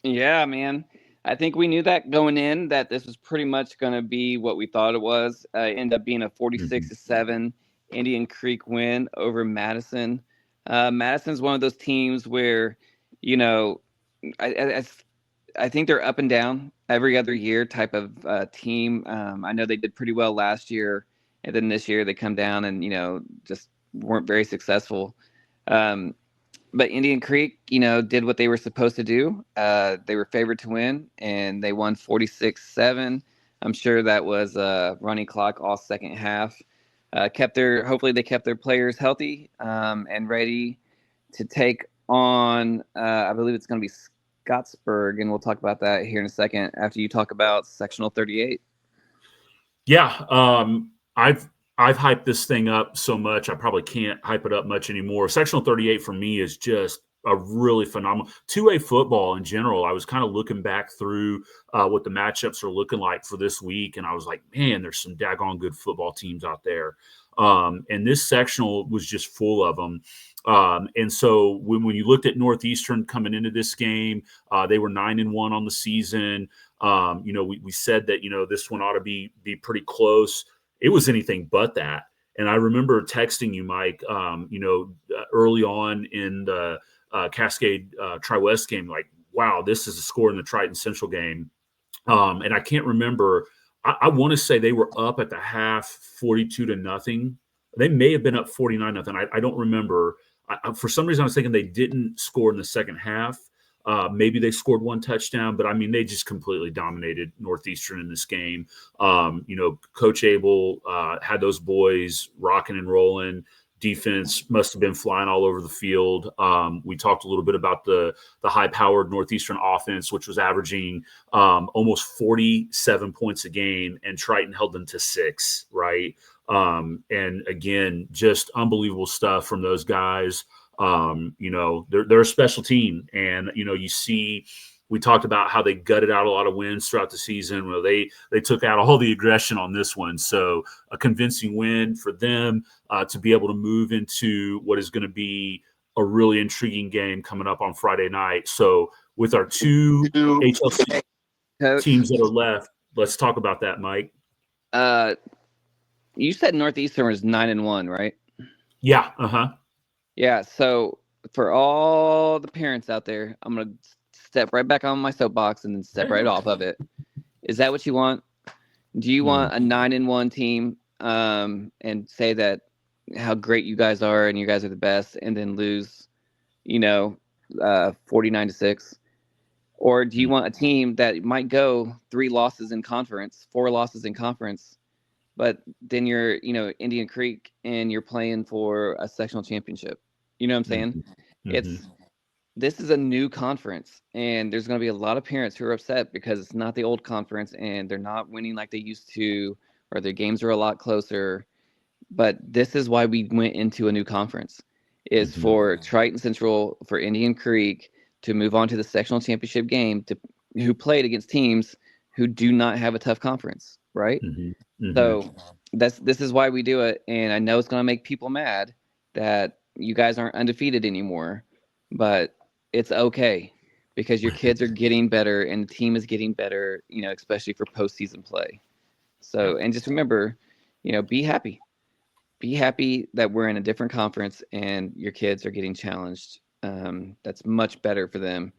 Yeah, man. I think we knew that going in, that this was pretty much going to be what we thought it was. Ended up being a 46-7 Indian Creek win over Madison. Madison's one of those teams where, I think they're up and down every other year type of team. I know they did pretty well last year, and then this year they come down and, just weren't very successful. But Indian Creek, did what they were supposed to do. They were favored to win, and they won 46-7. I'm sure that was a running clock all second half. Hopefully they kept their players healthy and ready to take on, I believe it's going to be Scottsburg, and we'll talk about that here in a second after you talk about Sectional 38. Yeah, I've hyped this thing up so much, I probably can't hype it up much anymore. Sectional 38 for me is just a really phenomenal 2A football in general. I was kind of looking back through what the matchups are looking like for this week, and I was like, man, there's some daggone good football teams out there. And this sectional was just full of them. And so when you looked at Northeastern coming into this game, they were 9-1 on the season. We said that, this one ought to be pretty close. It was anything but that. And I remember texting you, Mike, early on in the Cascade Tri-West game, like, wow, this is a score in the Triton Central game. And I can't remember. I want to say they were up at the half 42-0. They may have been up 49-0. I don't remember. For some reason, I was thinking they didn't score in the second half. Maybe they scored one touchdown, but I mean, they just completely dominated Northeastern in this game. Coach Abel had those boys rocking and rolling. Defense must have been flying all over the field. We talked a little bit about the high-powered Northeastern offense, which was averaging almost 47 points a game, and Triton held them to 6, right? And again, just unbelievable stuff from those guys. They're a special team, and you see, we talked about how they gutted out a lot of wins throughout the season. Well, they took out all the aggression on this one, so a convincing win for them to be able to move into what is going to be a really intriguing game coming up on Friday night. So with our two HLC teams that are left, let's talk about that, Mike. You said Northeastern was 9-1, right? Yeah. Uh-huh. Yeah. So for all the parents out there, I'm going to step right back on my soapbox and then step right off of it. Is that what you want? Do you want a 9-1 team and say that how great you guys are and you guys are the best, and then lose, 49-6? Or do you want a team that might go 3 losses in conference, 4 losses in conference, but then you're, Indian Creek and you're playing for a sectional championship? You know what I'm saying? Mm-hmm. This is a new conference, and there's going to be a lot of parents who are upset because it's not the old conference and they're not winning like they used to, or their games are a lot closer. But this is why we went into a new conference, is for Triton Central, for Indian Creek to move on to the sectional championship game, who played against teams who do not have a tough conference, right? So this is why we do it. And I know it's going to make people mad that you guys aren't undefeated anymore, but it's okay because your kids are getting better and the team is getting better, especially for postseason play. So, and just remember, be happy. Be happy that we're in a different conference and your kids are getting challenged. That's much better for them.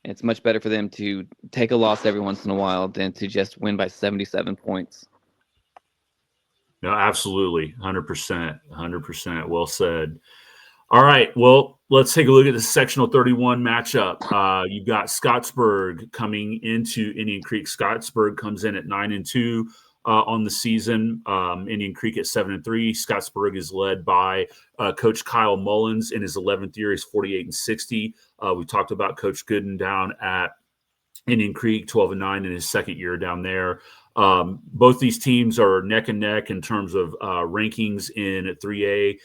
And it's much better for them to take a loss every once in a while than to just win by 77 points. No, absolutely. 100%. Well said. All right. Well, let's take a look at the sectional 31 matchup. You've got Scottsburg coming into Indian Creek. Scottsburg comes in at 9-2 on the season. Indian Creek at 7-3. Scottsburg is led by Coach Kyle Mullins in his 11th year. He's 48-60. We talked about Coach Gooden down at Indian Creek, 12-9 in his second year down there. Both these teams are neck and neck in terms of rankings in 3A.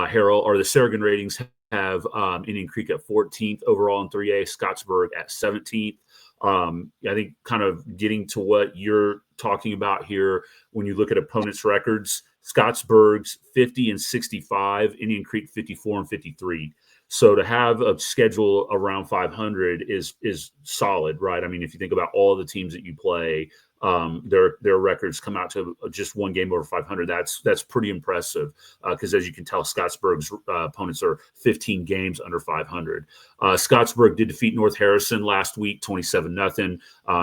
Harold, or the Sarragan ratings have Indian Creek at 14th overall in 3A, Scottsburg at 17th. I think kind of getting to what you're talking about here, when you look at opponents' records, Scottsburg's 50-65, Indian Creek 54-53. So to have a schedule around 500 is solid, right? I mean, if you think about all the teams that you play, their records come out to just one game over 500. That's pretty impressive because as you can tell, Scottsburg's opponents are 15 games under 500. Scottsburg did defeat North Harrison last week, 27-0.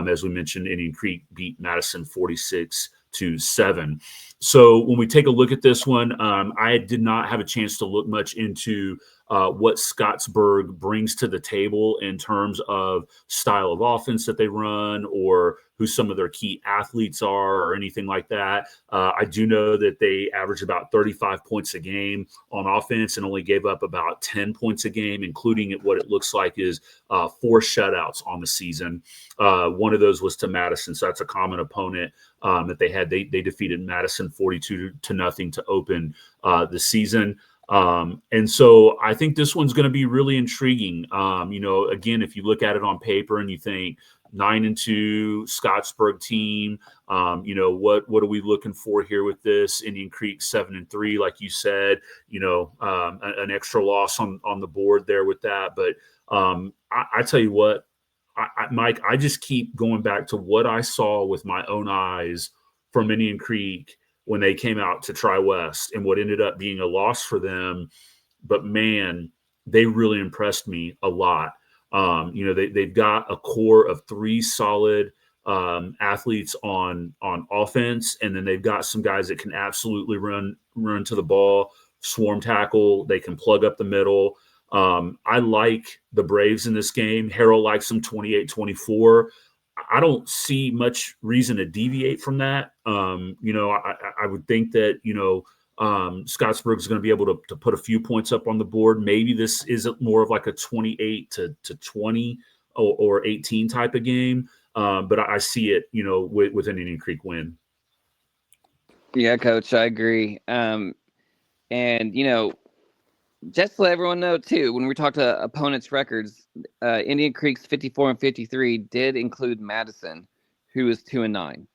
As we mentioned, Indian Creek beat Madison 46-7. So when we take a look at this one, I did not have a chance to look much into what Scottsburg brings to the table in terms of style of offense that they run or who some of their key athletes are or anything like that. I do know that they average about 35 points a game on offense and only gave up about 10 points a game, including what it looks like is 4 shutouts on the season. One of those was to Madison, so that's a common opponent that they had. They defeated Madison 42-0 to open the season. And so I think this one's going to be really intriguing. Again, if you look at it on paper and you think 9-2 Scottsburg team, what are we looking for here with this? Indian Creek 7-3, like you said, an extra loss on the board there with that. But I tell you what, Mike, I just keep going back to what I saw with my own eyes from Indian Creek when they came out to Tri-West and what ended up being a loss for them. But, man, they really impressed me a lot. They've got a core of 3 solid athletes on offense, and then they've got some guys that can absolutely run to the ball, swarm tackle. They can plug up the middle. I like the Braves in this game. Harold likes them 28-24. I don't see much reason to deviate from that. I would think that, Scottsburg is going to be able to put a few points up on the board. Maybe this isn't more of like a 28-20 or 18 type of game. But I see it, with an Indian Creek win. Yeah, Coach, I agree. Just to let everyone know, too, when we talk to opponents' records, Indian Creek's 54-53 did include Madison, who is 2-9,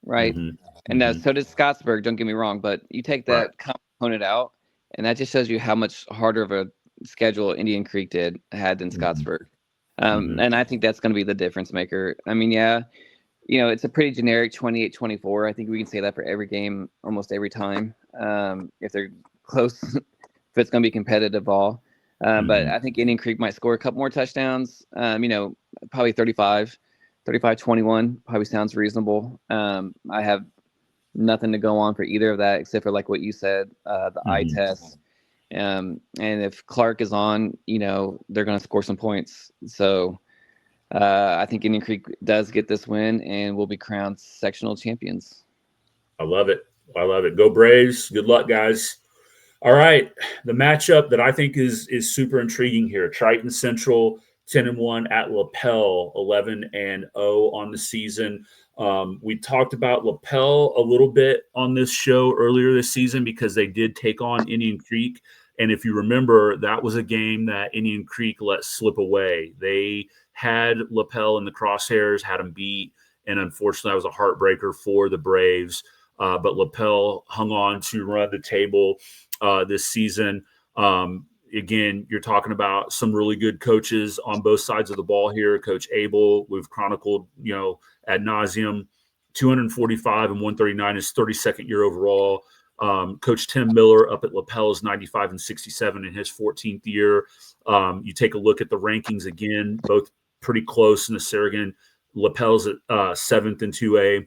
right? Mm-hmm. And so did Scottsburg, don't get me wrong, but you take that component out, and that just shows you how much harder of a schedule Indian Creek had than Scottsburg. And I think that's going to be the difference maker. I mean, yeah, it's a pretty generic 28-24. I think we can say that for every game, almost every time, if they're close. If it's going to be competitive ball. But I think Indian Creek might score a couple more touchdowns, probably 35-21 probably sounds reasonable. I have nothing to go on for either of that except for like what you said, the eye test. And if Clark is on, they're going to score some points. So I think Indian Creek does get this win and will be crowned sectional champions. I love it. Go Braves. Good luck, guys. All right, the matchup that I think is super intriguing here: Triton Central 10-1 at LaPel 11-0 on the season. We talked about LaPel a little bit on this show earlier this season because they did take on Indian Creek, and if you remember, that was a game that Indian Creek let slip away. They had LaPel in the crosshairs, had them beat, and unfortunately, that was a heartbreaker for the Braves. But LaPel hung on to run the table this season. Again, you're talking about some really good coaches on both sides of the ball here. Coach Abel, we've chronicled, ad nauseum, 245 and 139 is 32nd year overall. Coach Tim Miller up at LaPel is 95 and 67 in his 14th year. You take a look at the rankings again, both pretty close in the Sarragan. LaPel's at 7th in 2A.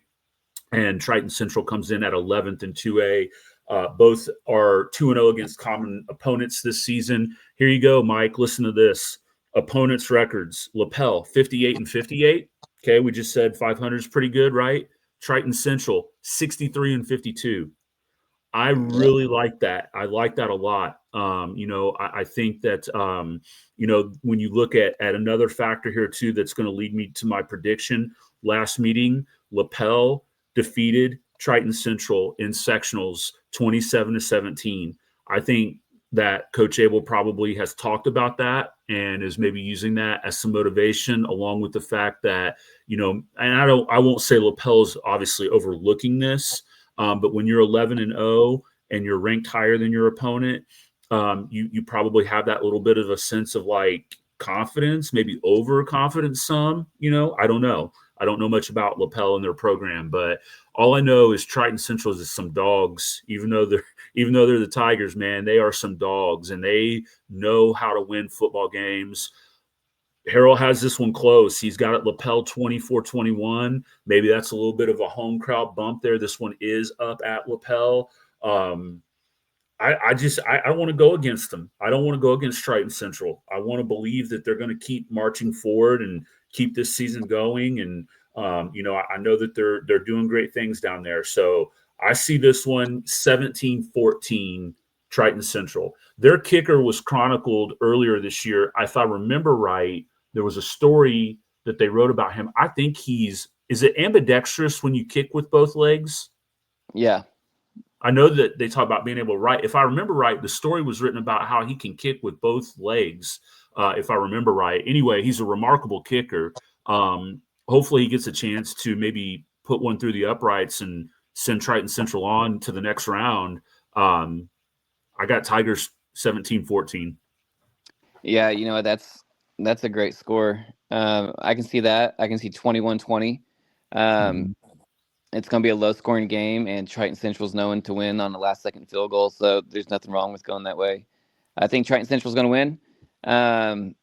And Triton Central comes in at 11th in 2A. Both are 2-0 against common opponents this season. Here you go, Mike. Listen to this. Opponents' records. Lapel, 58-58. Okay, we just said 500 is pretty good, right? Triton Central, 63-52. I really like that. I like that a lot. I think that, when you look at another factor here too, that's going to lead me to my prediction. Last meeting, Lapel defeated Triton Central in sectionals 27-17. I think that Coach Abel probably has talked about that and is maybe using that as some motivation, along with the fact that, and I won't say Lapel's obviously overlooking this. But when you're 11-0 and you're ranked higher than your opponent, you probably have that little bit of a sense of like confidence, maybe overconfidence. I don't know. I don't know much about Lapel and their program, but all I know is Triton Central is some dogs. Even though they're the Tigers, man, they are some dogs, and they know how to win football games. Harold has this one close. He's got it Lapel 24-21. Maybe that's a little bit of a home crowd bump there. This one is up at Lapel. I don't want to go against them. I don't want to go against Triton Central. I want to believe that they're going to keep marching forward and keep this season going. And I know that they're doing great things down there. So I see this one 17-14 Triton Central. Their kicker was chronicled earlier this year. If I remember right, there was a story that they wrote about him. I think is it ambidextrous when you kick with both legs? Yeah. I know that they talk about being able to write. If I remember right, the story was written about how he can kick with both legs, if I remember right. Anyway, he's a remarkable kicker. Hopefully he gets a chance to maybe put one through the uprights and send Triton Central on to the next round. I got Tigers 17-14. Yeah, that's a great score. I can see that. I can see 21-20. It's going to be a low-scoring game, and Triton Central's known to win on the last-second field goal, so there's nothing wrong with going that way. I think Triton Central's going to win. I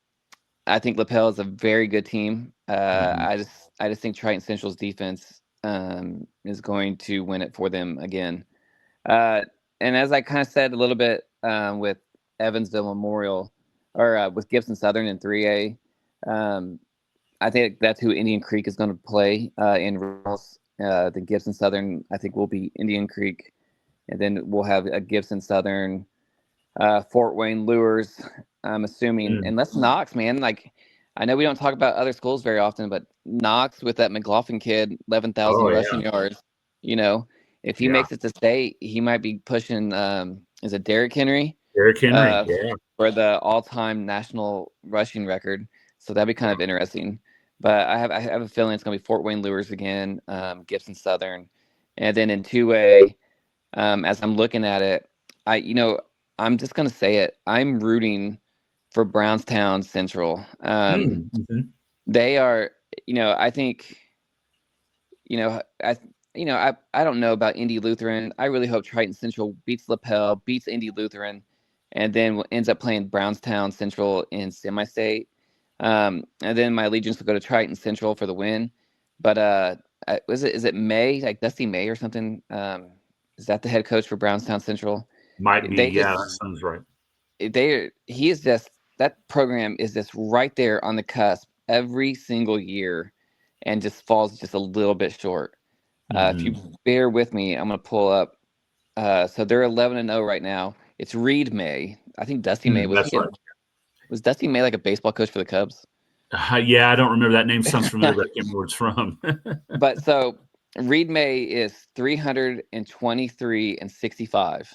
think Lapel is a very good team. I just think Triton Central's defense is going to win it for them again. And as I kind of said a little bit with Evansville Memorial, or with Gibson Southern in 3A, I think that's who Indian Creek is going to play in regionals. The Gibson Southern, I think, will be Indian Creek, and then we'll have a Gibson Southern, Fort Wayne Lures. I'm assuming, unless Knox, man, like I know we don't talk about other schools very often, but Knox with that McLaughlin kid, 11,000 rushing yards. If he makes it to state, he might be pushing. Is it Derrick Henry? Derrick Henry, for the all-time national rushing record. So that'd be kind of interesting. But I have a feeling it's going to be Fort Wayne Lures again, Gibson Southern, and then in 2A, as I'm looking at it, I'm just going to say it. I'm rooting for Brownstown Central. They are, I think, I don't know about Indy Lutheran. I really hope Triton Central beats Lapel, beats Indy Lutheran, and then ends up playing Brownstown Central in semi-state. And then my allegiance will go to Triton Central for the win. But is it May, like Dusty May or something? Is that the head coach for Brownstown Central? Might be. That sounds right. That program is just right there on the cusp every single year, and just falls just a little bit short. If you bear with me, I'm going to pull up. So they're 11-0 right now. It's Reed May. I think Dusty May was Dusty May like a baseball coach for the Cubs? I don't remember that name. Sounds familiar, but I can't remember where it's from. But so Reed May is 323-65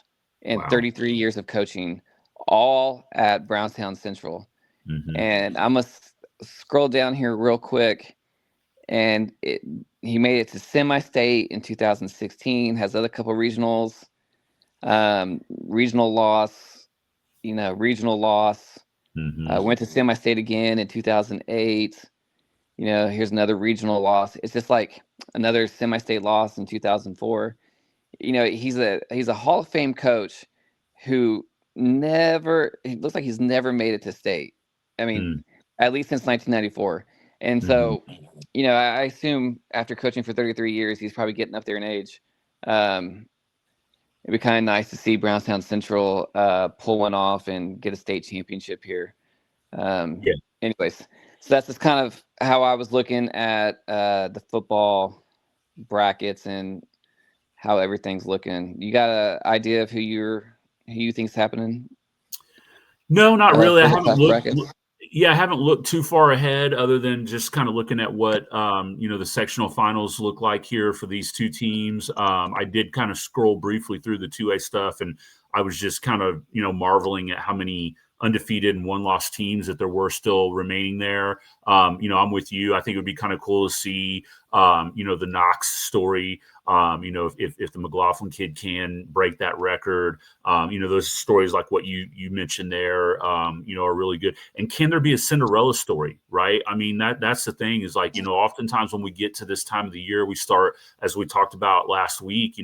in 33 years of coaching, all at Brownstown Central. And I'm going to scroll down here real quick. And he made it to semi-state in 2016, has other couple regionals, regional loss. Went to semi-state again in 2008. Here's another regional loss. It's just like another semi-state loss in 2004. He's a Hall of Fame coach who it looks like he's never made it to state. I mean, at least since 1994. And so, I assume after coaching for 33 years, he's probably getting up there in age. it'd be kind of nice to see Brownstown Central pull one off and get a state championship here. Anyways, so that's just kind of how I was looking at the football brackets and how everything's looking. You got an idea of who you think's happening? No, not really. I haven't looked. Brackets? Yeah, I haven't looked too far ahead, other than just kind of looking at what the sectional finals look like here for these two teams. I did kind of scroll briefly through the 2A stuff, and I was just kind of marveling at how many undefeated and one-loss teams that there were still remaining there. I'm with you. I think it would be kind of cool to see the Knox story. If the McLaughlin kid can break that record, those stories like what you mentioned there, are really good. And can there be a Cinderella story, right? I mean, that's the thing is like, oftentimes when we get to this time of the year, we start, as we talked about last week,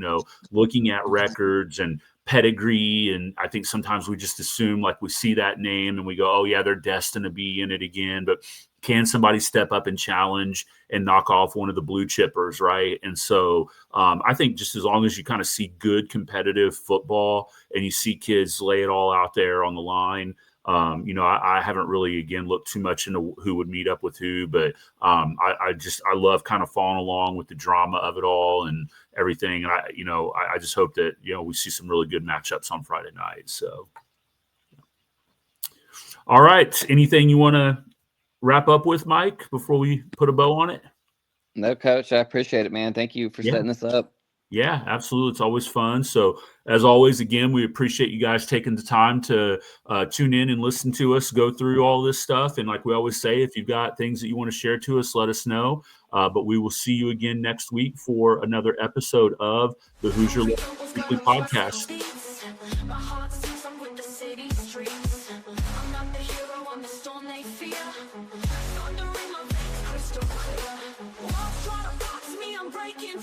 looking at records and pedigree. And I think sometimes we just assume like we see that name and we go, oh yeah, they're destined to be in it again. But can somebody step up and challenge and knock off one of the blue chippers, right? And so I think just as long as you kind of see good competitive football and you see kids lay it all out there on the line, I haven't really, again, looked too much into who would meet up with who, but I love kind of following along with the drama of it all and everything. And I just hope that, we see some really good matchups on Friday night. So, all right. Anything you want to wrap up with, Mike, before we put a bow on it? No, Coach, I appreciate it, man. Thank you for setting this up. Yeah, absolutely. It's always fun. So as always, again, we appreciate you guys taking the time to tune in and listen to us go through all this stuff. And like we always say, if you've got things that you want to share to us, let us know. But we will see you again next week for another episode of the Hoosier Weekly Podcast. My heart sings, I'm with the city streets. I'm not the hero, I'm the storm they fear. Thunder in my veins, crystal clear. Walls try to box me, I'm breaking